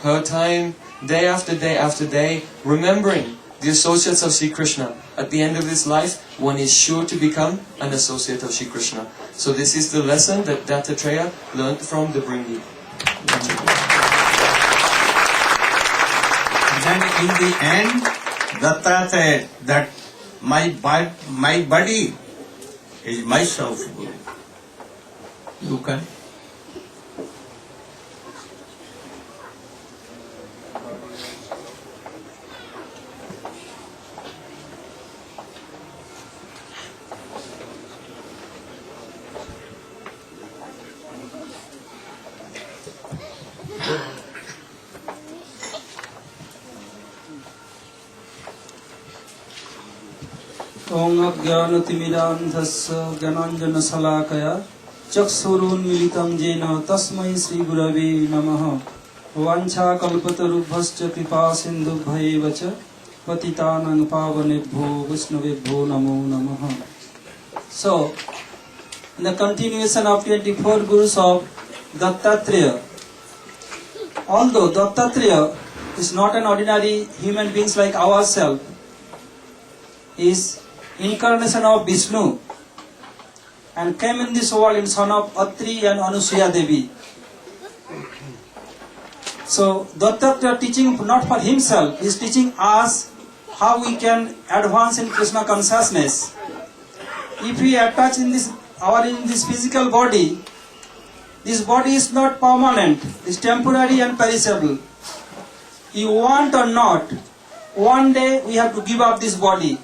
her time, day after day after day, remembering the associates of Sri Krishna, at the end of this life, one is sure to become an associate of Sri Krishna. So this is the lesson that Dattatreya learned from the Bringi. Then in the end, Datta said that my body is myself. You can. ओम अज्ञानतिमिरान्धस्य ज्ञानाञ्जनशलाकया चक्षुरुन्मीलितं येन तस्मै श्रीगुरवे नमः। वाञ्छाकल्पतरुभ्यश्च कृपासिन्धुभ्यैव च पतितानां पावनेभ्यो वैष्णवेभ्यो नमो नमः। So, in the continuation of 24 Gurus of Dattatreya, although Dattatreya is not an ordinary human being like ourselves, is incarnation of Vishnu and came in this world in son of Atri and Anusuya Devi. So Dattatreya teaching not for himself, he is teaching us how we can advance in Krishna consciousness. If we attach in this physical body, this body is not permanent, it is temporary and perishable. You want or not, one day we have to give up this body.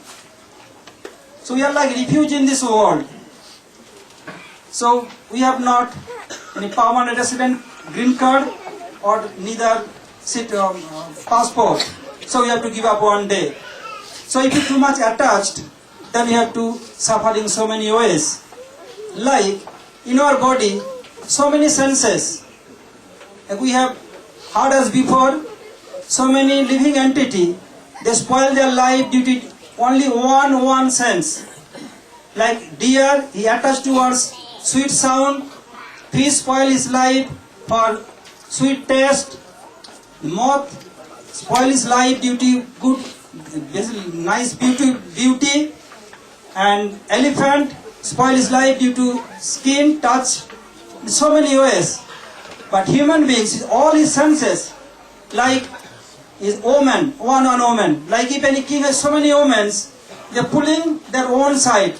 So we are like refuge in this world. So we have not any permanent resident green card or neither passport. So we have to give up one day. So if you are too much attached, then we have to suffer in so many ways. Like in our body, so many senses. Like we have heard as before, so many living entity, they spoil their life due to only one sense. Like deer, he attached towards sweet sound. Fish spoil his life for sweet taste. Moth spoil his life due to good, nice beauty. And elephant spoil his life due to skin, touch, in so many ways. But human beings, all his senses, like is omen, one omen. Like if any king has so many omens, they are pulling their own side.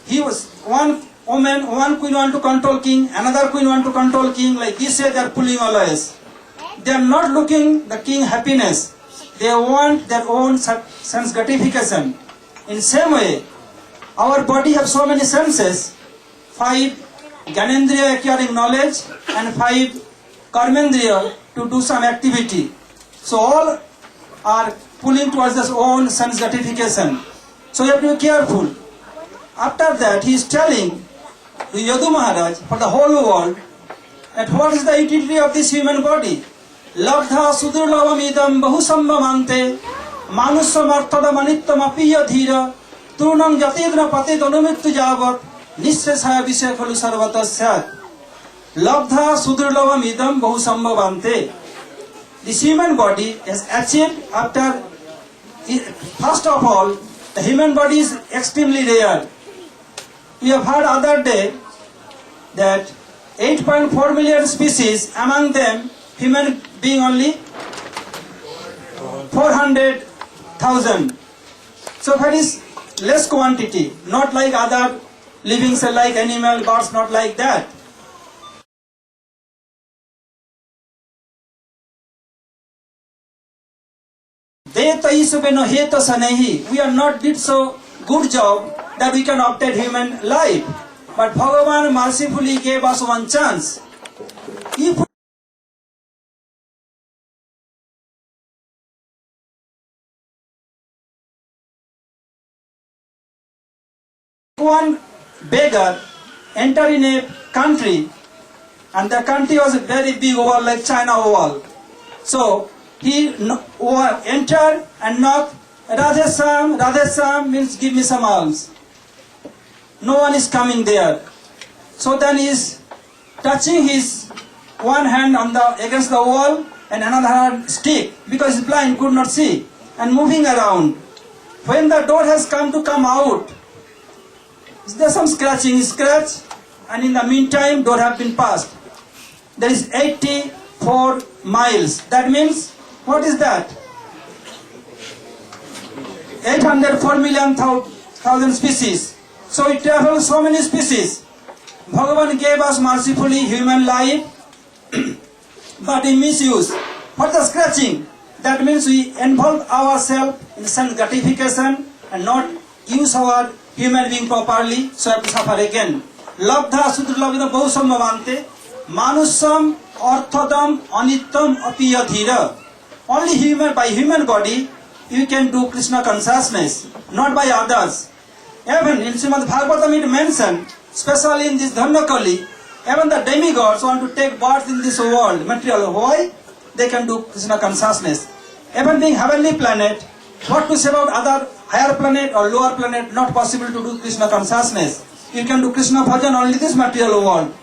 He was one women, one queen want to control king, another queen want to control king, like this way they are pulling always. They are not looking the king happiness. They want their own sense gratification. In same way, our body have so many senses, 5 Gyanendriya acquiring knowledge and 5 Karmendriya to do some activity. So all are pulling towards their own sense gratification. So you have to be careful. After that, he is telling to Yadu Maharaj for the whole world that what is the utility of this human body. Labdha sudurlavam idam bahusambhamante manusam arthada manittam apiya dhira turnam jatidna patid anumittu javat nissesaya visaya khalu sarvata syat. Labdha sudurlavam idam bahusambhavante. This human body is achieved after, first of all, the human body is extremely rare. We have heard other day that 8.4 million species, among them human being only 400,000. So that is less quantity, not like other living cells like animal, birds, not like that. We are not did so good job that we can obtain human life. But Bhagavan mercifully gave us one chance. If one beggar enter in a country, and the country was a very big oval like China oval. So he entered and knocked, Radhe Sam means give me some alms. No one is coming there. So then he is touching his one hand on against the wall and another hand stick, because he is blind, could not see, and moving around. When the door has come out, there is some scratch, and in the meantime door have been passed. There is 84 miles. That means, what is that? 804 million thousand species. So it travels so many species. Bhagavan gave us mercifully human life, but we misuse. What is scratching? That means we involve ourselves in sense gratification and not use our human being properly, so have to suffer again. Labdha sudurlabhina bahusambhavante manusam arthadam anittam apiya dhira. Only by human body you can do Krishna consciousness, not by others. Even in Srimad Bhagavatam it mentioned, especially in this Dhandakali, even the demigods want to take birth in this world, material. Why? They can do Krishna consciousness. Even being heavenly planet, what to say about other higher planet or lower planet, not possible to do Krishna consciousness. You can do Krishna bhajan only this material world,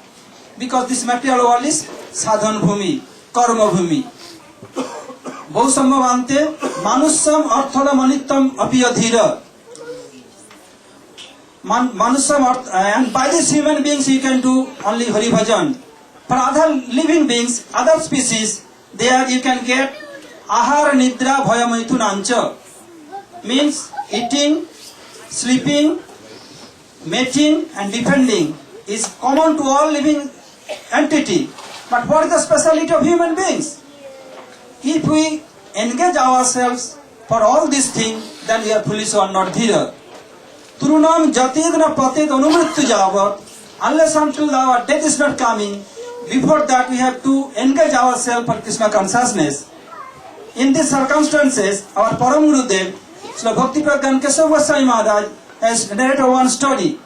because this material world is sadhan bhumi, karma bhumi. Bahusambhavante manusam arthadam anittam apiya dhira. And by these human beings you can do only Hari Bhajan. For other living beings, other species, there you can get Ahara Nidra Bhaya Maithunancha. Means eating, sleeping, mating and defending is common to all living entity. But what is the speciality of human beings? If we engage ourselves for all these things, then we are foolish or not dhira. Turunam jatidna patid anumrittu javat. Unless until our death is not coming, before that we have to engage ourselves for Krishna consciousness. In these circumstances, our Param Gurudev, Srila Bhakti Pragyan Keshav Goswami Maharaja, has narrated one story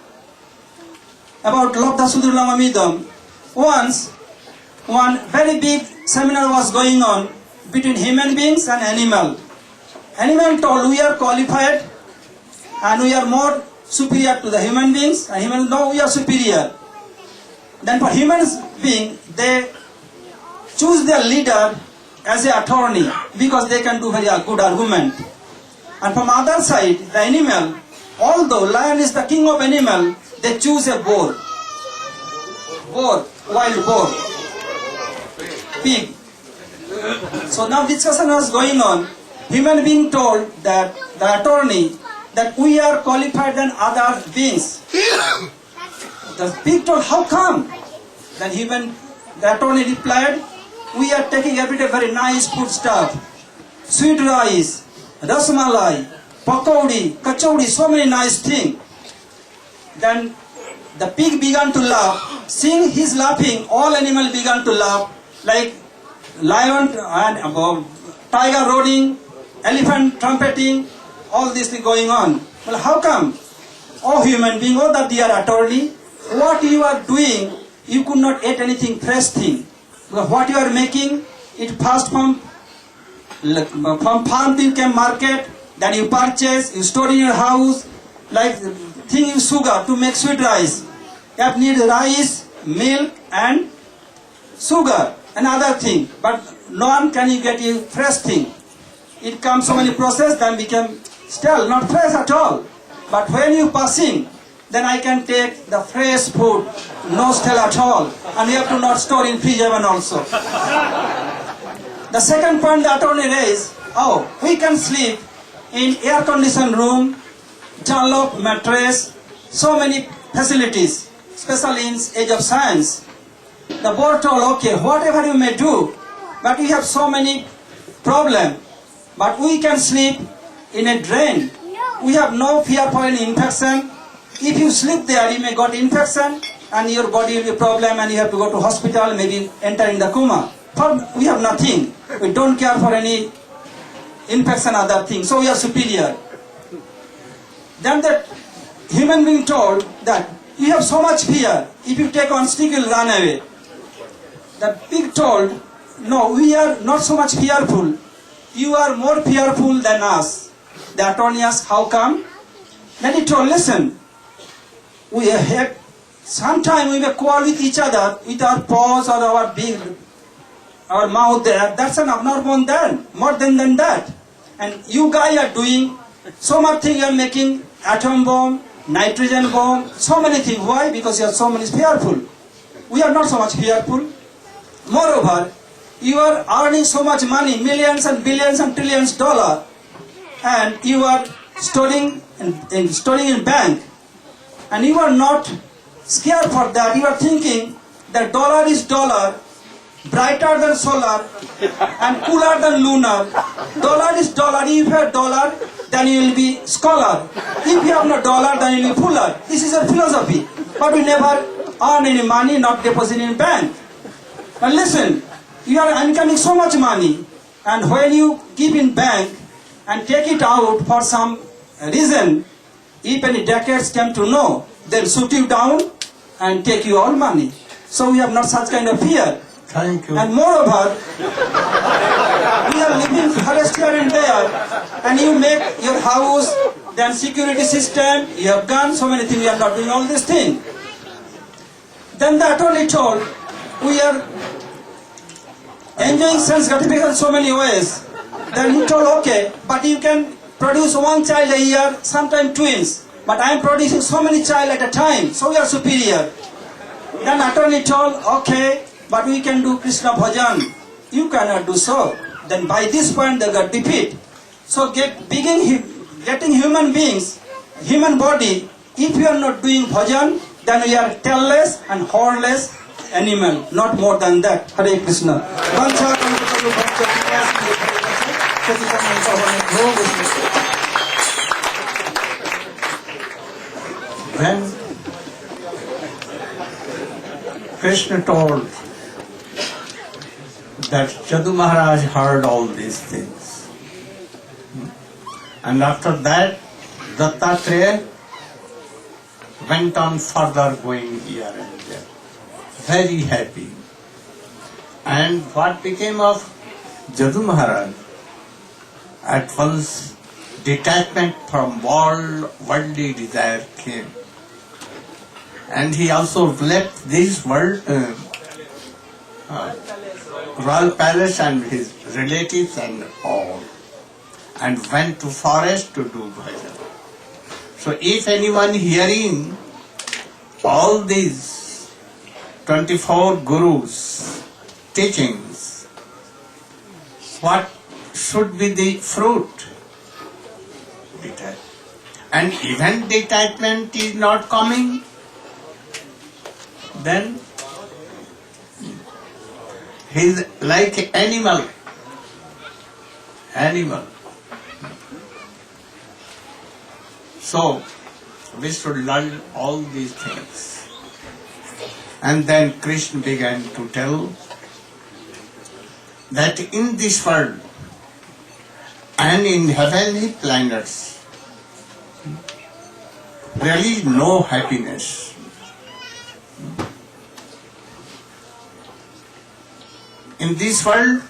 about Labdha Sudurlamamidam. Once, one very big seminar was going on between human beings and animal. Animal told, we are qualified and we are more superior to the human beings, and human know we are superior. Then for human being, they choose their leader as an attorney, because they can do very good argument. And from other side, the animal, although lion is the king of animal, they choose a boar, wild boar, pig. So now discussion was going on. Human being told that the attorney that we are qualified than other beings. The pig told, how come? Then the attorney replied, we are taking every day very nice food stuff. Sweet rice, rasmalai, pakodi, kachori, so many nice things. Then the pig began to laugh. Seeing his laughing, all animals began to laugh, like lion and tiger roaring, elephant trumpeting, all this thing going on. Well, how come? Oh human being, oh that dear attorney, what you are doing, you could not eat anything fresh thing. Because what you are making, it first from farm to came market, then you purchase, you store in your house, like thing is sugar to make sweet rice. You have need rice, milk and sugar and other thing. But no one can you get you fresh thing. It comes so many process, then become stale, not fresh at all. But when you passing, then I can take the fresh food, no stale at all. And you have to not store in fridge even also. The second point the attorney raised, we can sleep in air-conditioned room, Dunlop mattress, so many facilities, especially in age of science. The board told, okay, whatever you may do, but we have so many problems. But we can sleep in a drain. We have no fear for any infection. If you sleep there, you may got infection and your body will be a problem and you have to go to hospital, maybe enter in the coma. We have nothing. We don't care for any infection, other things. So we are superior. Then the human being told that you have so much fear. If you take one stick, you will run away. The pig told, no, we are not so much fearful. You are more fearful than us. The attorney asked, how come? Then he told, listen, we have, sometimes we may quarrel with each other with our paws or our mouth there. That's an abnormal then, more than that. And you guys are doing so much thing, you are making atom bomb, nitrogen bomb, so many things. Why? Because you are so many fearful. We are not so much fearful. Moreover, you are earning so much money, millions and billions and trillions dollars, and you are storing in bank, and you are not scared for that. You are thinking that dollar is dollar, brighter than solar and cooler than lunar. Dollar is dollar. If you have dollar, then you will be scholar. If you have no dollar, then you will be fuller. This is a philosophy. But we never earn any money, not deposit in bank. But listen, you are incoming so much money, and when you keep in bank and take it out for some reason, if any decades come to know, they'll shoot you down and take you all money. So we have not such kind of fear. Thank you. And moreover, we are living forest here and there, and you make your house, then security system, you have done so many things, we are not doing all these things. Then the attorney told, we are enjoying sense gratification so many ways. Then he told, okay, but you can produce one child a year, sometimes twins. But I am producing so many child at a time, so we are superior. Then attorney told, okay, but we can do Krishna bhajan. You cannot do so. Then by this point they got defeat. So getting human beings, human body, if you are not doing bhajan, then we are tailless and hornless animal, not more than that. Hare Krishna. When Krishna told that Jadu Maharaj heard all these things, and after that Dattatreya went on further going here and there, very happy. And what became of Jadu Maharaj? At once detachment from worldly desire came. And he also left this world, royal palace and his relatives and all, and went to forest to do bhajan. So if anyone hearing all these 24 gurus teachings, what should be the fruit? And even detachment is not coming, then he's like animal. Animal. So we should learn all these things. And then Krishna began to tell that in this world and in heavenly planets, really no happiness. In this world,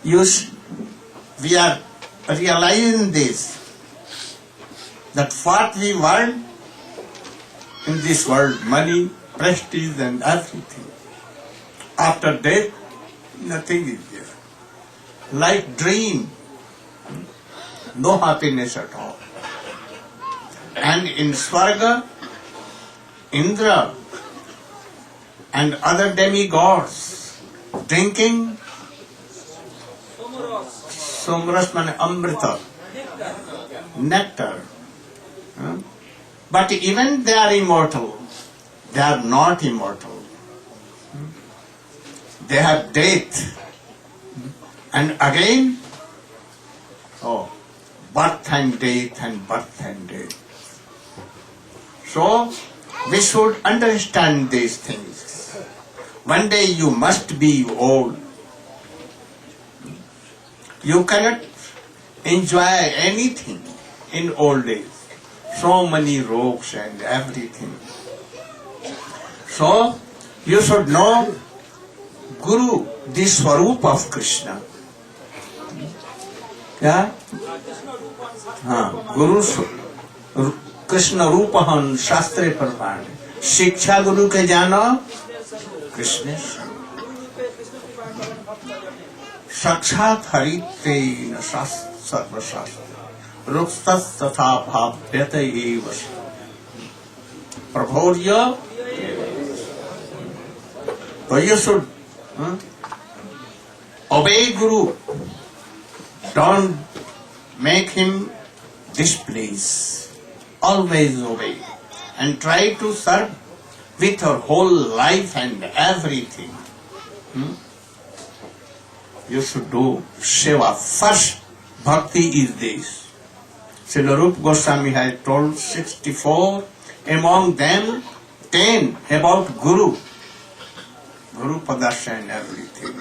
we are realizing this, that what we want in this world, money, prestige and everything, after death, nothing is there. Like dream, no happiness at all. And in Swarga, Indra and other demigods drinking Somras man Amrita, nectar. But even they are immortal, they are not immortal. They have death. And again, birth and death and birth and death. So, we should understand these things. One day you must be old. You cannot enjoy anything in old age. So many rogues and everything. So, you should know Guru, the Swarup of Krishna. Yeah? Guru Krishna Rupahan Shastre Parvan. Shiksha Guru ke jano Krishna Sakshat Harite Sarva Shastra Rukstas Tatha Bhavyata Evas Prabhodya. So you should obey Guru. Don't make him displeased. Always obey. And try to serve with your whole life and everything. You should do Seva. First Bhakti is this. Srila Rupa Goswami has told 64, among them 10 about Guru. Guru Padasya and everything.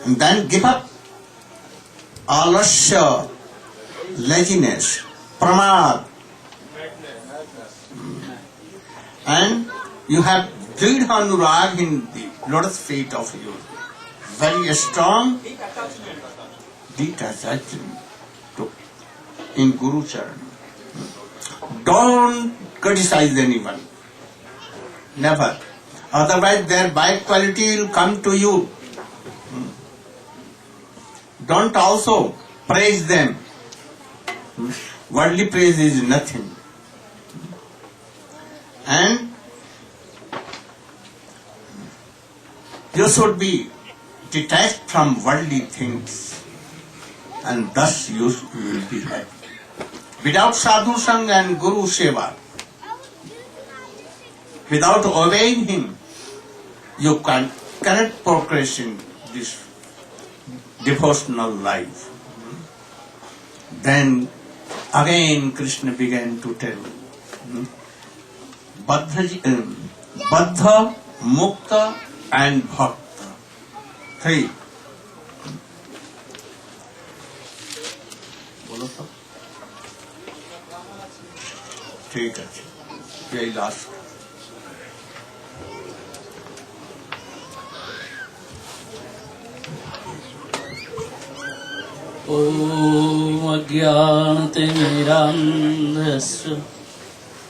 And then give up alasya, laziness, pramad. And you have drid anurag in the lotus feet of you. Very strong detachment in Guru Charan. Don't criticize anyone. Never. Otherwise their bad quality will come to you. Don't also praise them. Worldly praise is nothing. And you should be detached from worldly things, and thus you will be happy. Without sadhu sang and Guru seva, without obeying him, you cannot progress in this devotional life. Then again Krishna began to tell Baddha, Mukta and Bhakta. 3. बोलो सब ठीक है यही last ॐ अज्ञानतिमिरान्धस्य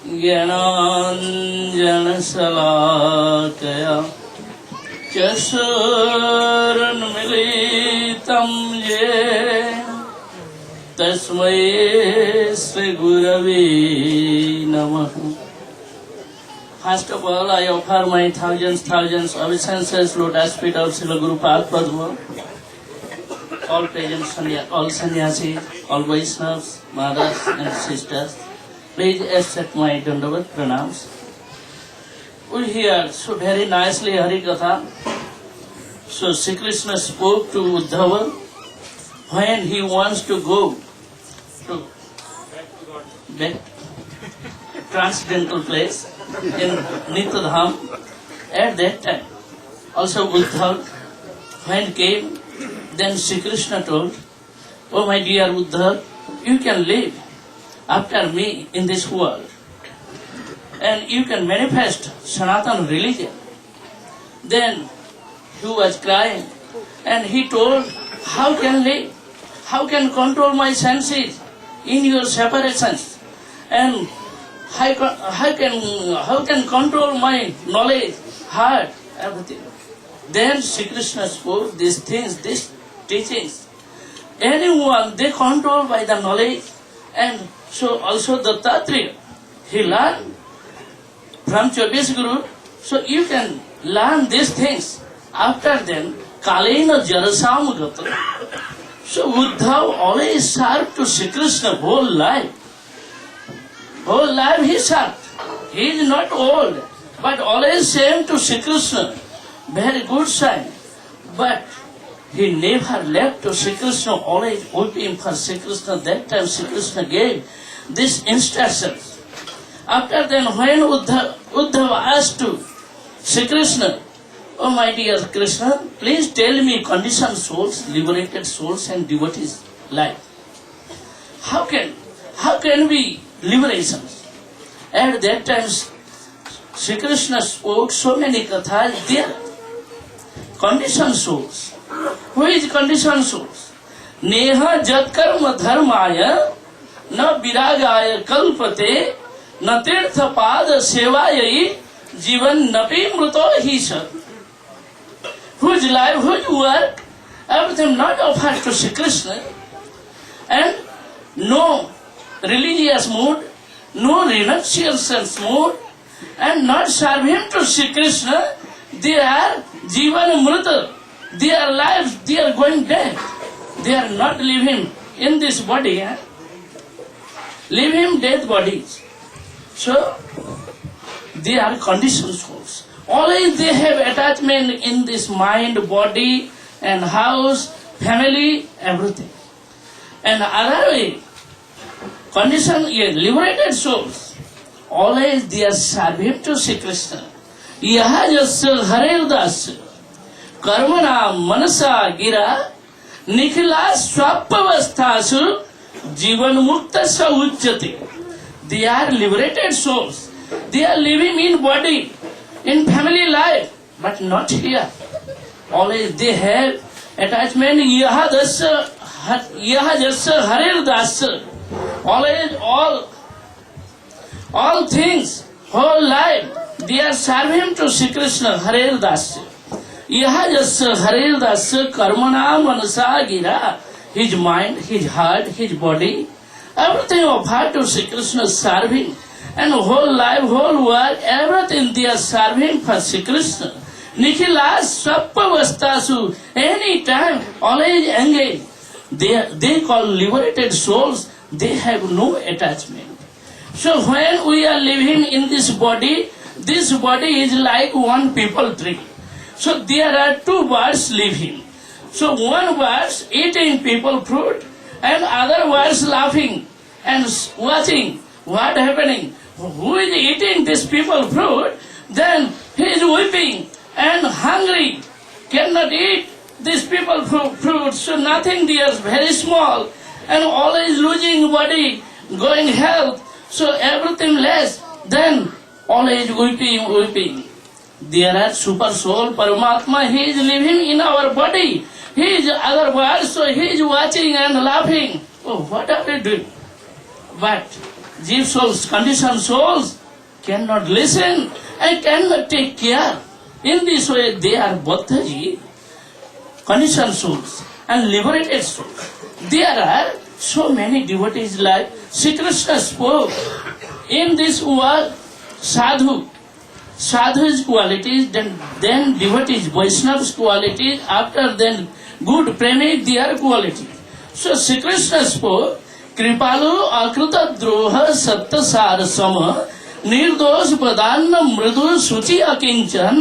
ज्ञानाञ्जनशलाकया चक्षुरुन्मीलितं येन तस्मै श्रीगुरवे नमः. First of all, I offer my thousands obeisances lotus feet of Srila Gurudeva Padma. All present all sannyasis, all Vaishnavas, mothers and sisters, please accept my Dandavat pranams. we hear so very nicely Hari Katha. So Sri Krishna spoke to Uddhava when he wants to go to back transcendental place in Nitadham. At that time, also Uddhava, when came, then Sri Krishna told, "Oh my dear Uddhava, you can live after me in this world, and you can manifest Sanatana religion." Then he was crying, and he told, "How can live? How can control my senses in your separations? And how can control my knowledge, heart, everything?" Then Sri Krishna spoke these things, these teachings. Anyone they control by the knowledge, and so also the Tatriya, he learned from 24 Guru. So you can learn these things. After then, Kalena Jarasam Gata. So Uddhav always served to Sri Krishna whole life. Whole life he served. He is not old, but always same to Sri Krishna. Very good sign. But he never left to Sri Krishna, always weeping for Sri Krishna. That time Sri Krishna gave these instructions. After then, when Uddhava asked to Sri Krishna, "Oh my dear Krishna, please tell me conditioned souls, liberated souls and devotees' life. How can we liberations?" At that time, Sri Krishna spoke so many kathas there. Conditioned souls. Who is conditioned souls? Neha jat karma dharmaya na viragaya kalpate na tirtha pada sevayai jivan napi mruto hisa. Whose life, whose work, everything not offered to Sri Krishna, and no religious mood, no renunciation mood, and not serve him to Sri Krishna, they are jivan mruta. Their lives, they are going dead. They are not living in this body. Living dead bodies. So, they are conditioned souls. Always they have attachment in this mind, body, and house, family, everything. And other way, conditioned, liberated souls, always they are serving to Sri Krishna. Yaha jasya Hare dasya karmana manasa gira nikhila swapavasthasu jivan muktasya ujjati. They are liberated souls. They are living in body, in family life, but not here. Always they have attachment. Yaha jasya Hare dasya. Always all things, whole life, they are serving to Sri Krishna, Hare dasya. Yaha jasya Hare dasya karmana manasa gira. His mind, his heart, his body, everything offered to Sri Krishna serving. And whole life, whole work, everything they are serving for Sri Krishna. Nikhilas Sappavastasu, any time, always engaged. They call liberated souls, they have no attachment. So when we are living in this body is like one people tree. So there are two birds living. So one bird eating people fruit, and other birds laughing and watching what happening. Who is eating this people fruit? Then he is weeping and hungry, cannot eat this people fruit. So nothing there, very small, and always losing body, going health. So everything less. Then always weeping. There are super soul, Paramatma, he is living in our body. He is other world, so he is watching and laughing. Oh, what are we doing? But jeev souls, conditioned souls, cannot listen and cannot take care. In this way, they are Bhattaji, conditioned souls and liberated souls. There are so many devotees like Sri Krishna spoke in this word, sadhu. Sadhu's qualities, then devotees, Vaishnav's qualities, after then good premik, their qualities. So Sri Krishna spoke, Kripalu akrita droha satta sarasama निर्दोष बदान्न मृदु शुचि अकिंचन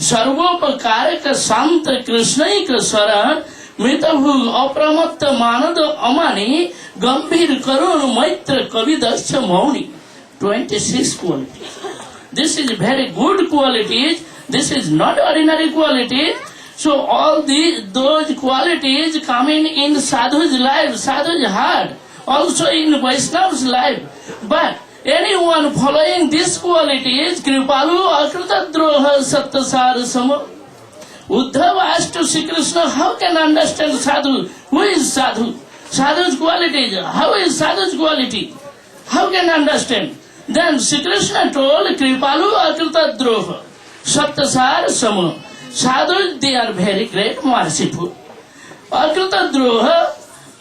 सर्वोपकारक शांत कृष्णैक शरण मृतभु अप्रमत्त मानद अमानी गंभीर करुण मैत्र कवि दक्ष Mauni 26 qualities. This is very good qualities. This is not ordinary qualities. So all those qualities coming in sadhu's life, sadhu's heart, also in Vaishnav's life. But anyone following these qualities, Kripalu Akritadroha Sattasar Sama. Uddhava asked to Sri Krishna, how can understand sadhu? Who is sadhu? Sadhu's qualities. How is sadhu's quality? How can understand? Then Sri Krishna told Kripalu Akritadroha Sattasar Sama. Sadhus, they are very great, merciful. Akritadroha,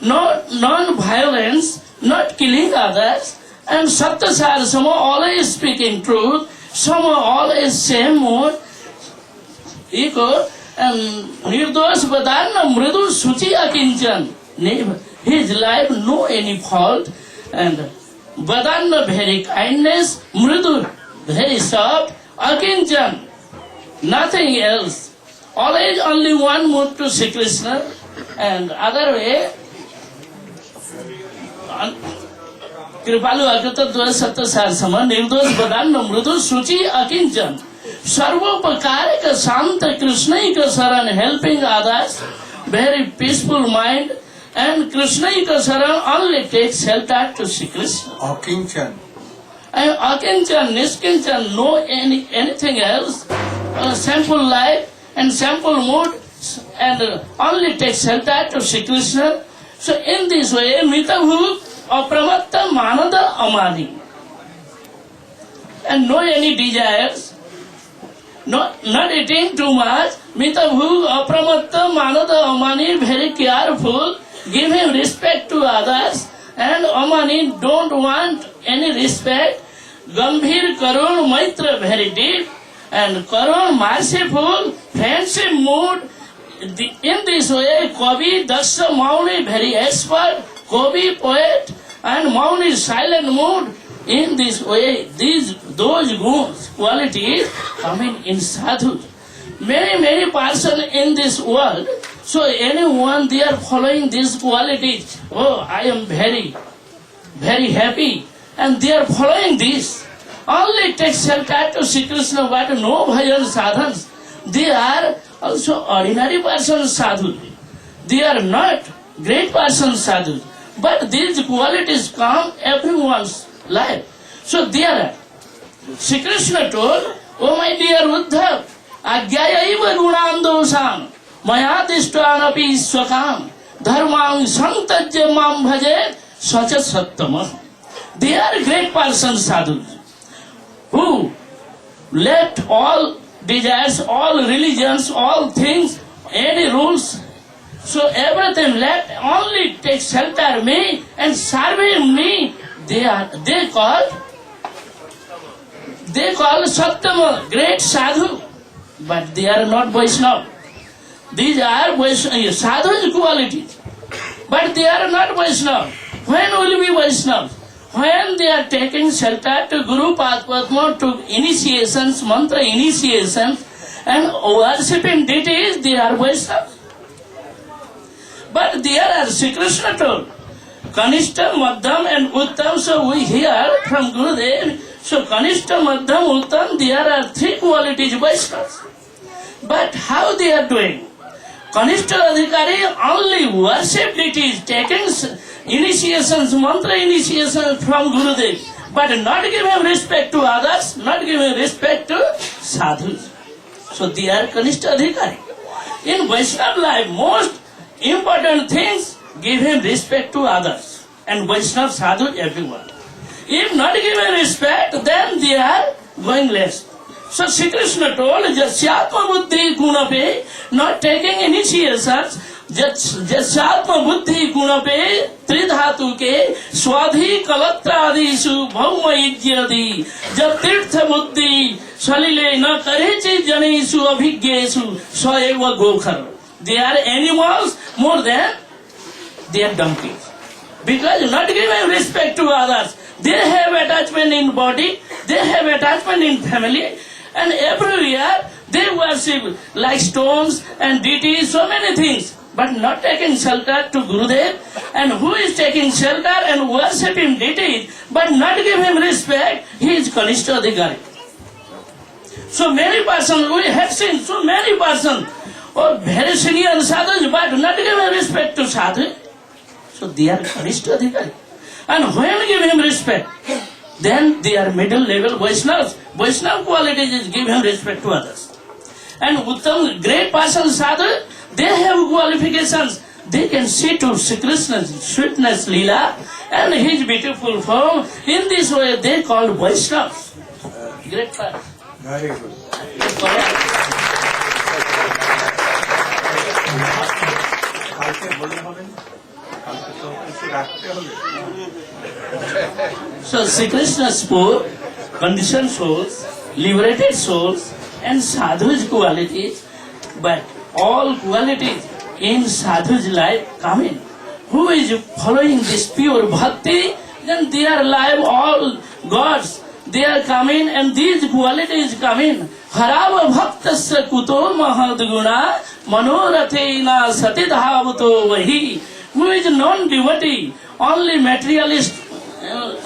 non-violence, not killing others, and Sattasar, some are always speaking truth, some are always same mood, ego, and Nirdosh Vadanna Mridu Suchi Akinchan. His life no any fault, and Vadanna very kindness, Mridu very soft, Akinchan, nothing else. Always only one mood to Sri Krishna, and other way, Kripalu Akritadroha Sattasar Sama, Nirdosh Vadanna Mridu Suchi Akinchan, Sarvopakarika Shanta Krishnaika Saran, helping others, very peaceful mind, and Krishnaika Saran only takes shelter to Sri Krishna. Akinchan. And Akinchan, Niskinchan, no anything else, simple life and simple mood, and only takes shelter to Sri Krishna. So in this way, Mitahu Apramatta Manada Amani. And no any desires, not eating too much. Mitahu Apramatta Manada Amani, very careful, giving respect to others, and Amani don't want any respect. Gambhir Karun Maitra, very deep, and Karun merciful, friendship mood. In this way, Kavi Daksha Mauni, very expert, Kavi poet, and Mauni silent mood. In this way, those guns, qualities coming in sadhus. Many persons in this world. So anyone they are following these qualities. Oh, I am very happy, and they are following this. Only take shelter to Sri Krishna, but no bhajan sadhans. They are also ordinary persons sadhu. They are not great persons sadhu. But these qualities come everyone's life. So there, Sri Krishna told, oh my dear Uddhav, Agyayaiva gunam dosam, mayadishtanapi swakam, dharmang santajya mam bhaje, sacha sattama. They are great persons sadhus, who left all desires, all religions, all things, any rules. So everything left, only take shelter me and serving me. They call Sattama, great sadhu, but they are not Vaishnava. These are sadhu's qualities, but they are not Vaishnava. When will be Vaishnava? When they are taking shelter to Guru Padma, to initiations, mantra initiations, and worshipping deities, they are Vaishnava. But there are Sri Krishna told, Kanishta, Madhyam and Uttam. So we hear from Gurudev, so Kanishta, Madhyam, Uttam, there are three qualities Vaishnavas. But how they are doing? Kanishta Adhikari only worship deities, taking initiations, mantra initiations from Gurudev, but not giving respect to others, not giving respect to sadhus. So they are Kanishta Adhikari. In Vaishnava life, most important things, give him respect to others, and Vaishnava sadhu everyone. If not given respect, then they are going less. So Sri Krishna told, Jasyatma buddhi gunape, not taking initiations, Jasyatma buddhi gunape, tridhatu ke, swadhi kalatradisu, bhauma ijyadi, jatirtha buddhi, salile na karechi janisu abhigyesu, saeva gokhar. They are animals more than they are donkeys. Because not giving respect to others, they have attachment in body, they they have attachment in family, and everywhere they worship like stones and deities, so many things, but not taking shelter to Gurudev. And who is taking shelter and worshipping deities, but not give him respect, he is Kanishta Adhikari. So many persons, we have seen so many persons, or very senior sadhus, but not giving respect to sadhu. So they are Kanishta Adhikari. And when give him respect, then they are middle level Vaishnavas. Vaishnava qualities is give him respect to others. And Uttam, great person sadhu, they have qualifications. They can see to Sri Krishna's sweetness Leela and his beautiful form. In this way they called Vaishnavas. Great person. Very good. So Sri Krishna spoke conditioned souls, liberated souls, and sadhu's qualities, but all qualities in sadhu's life come in. Who is following this pure bhakti, then their life all gods, they are coming and these qualities come in. Harava bhaktasya kuto mahadguna manorathena satidhavato vahi. Who is non-devotee, only materialist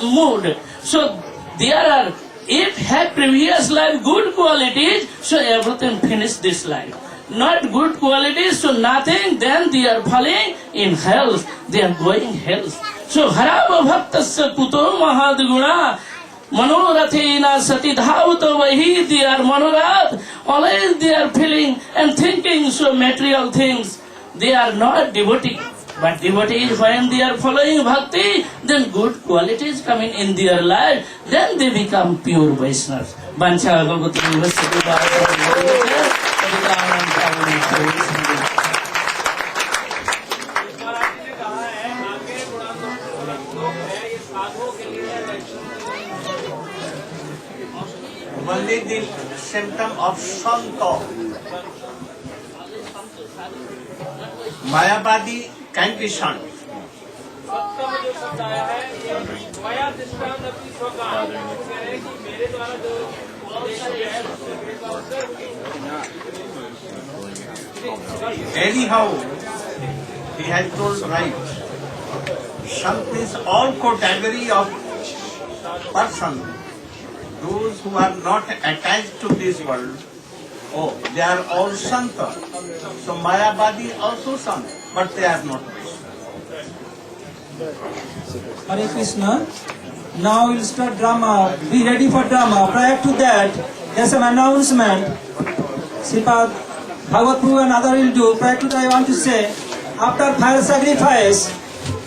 mood. So there are, if have previous life good qualities, so everything finish this life. Not good qualities, so nothing, then they are falling in hell. They are going hell. So harava bhaktasya kuto mahadguna manorathena satidhavato vahi. They are manorath, always they are feeling and thinking so material things. They are not devotee. But devotees, when they are following bhakti, then good qualities coming in their life, then they become pure Vaishnavas. Bancha Bhagavati Only the symptom of Santa, Mayavadi can be shunned. Anyhow, he has told right. Sant is all category of person. Those who are not attached to this world, oh, they are all Santa. So Mayavadi also Santa, but they are not Hare Krishna. Now we'll start drama. Be ready for drama. Prior to that, there's an announcement. Sripad Bhagavad Prabhu and other will do. Prior to that, I want to say, after fire sacrifice,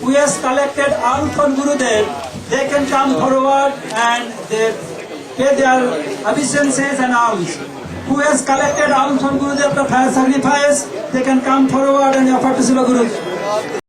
we have collected alms from Gurudev. They can come forward and they pay their obeisances and alms. Who has collected alms from Gurudev after fire sacrifice, they can come forward and offer to Srila Guru.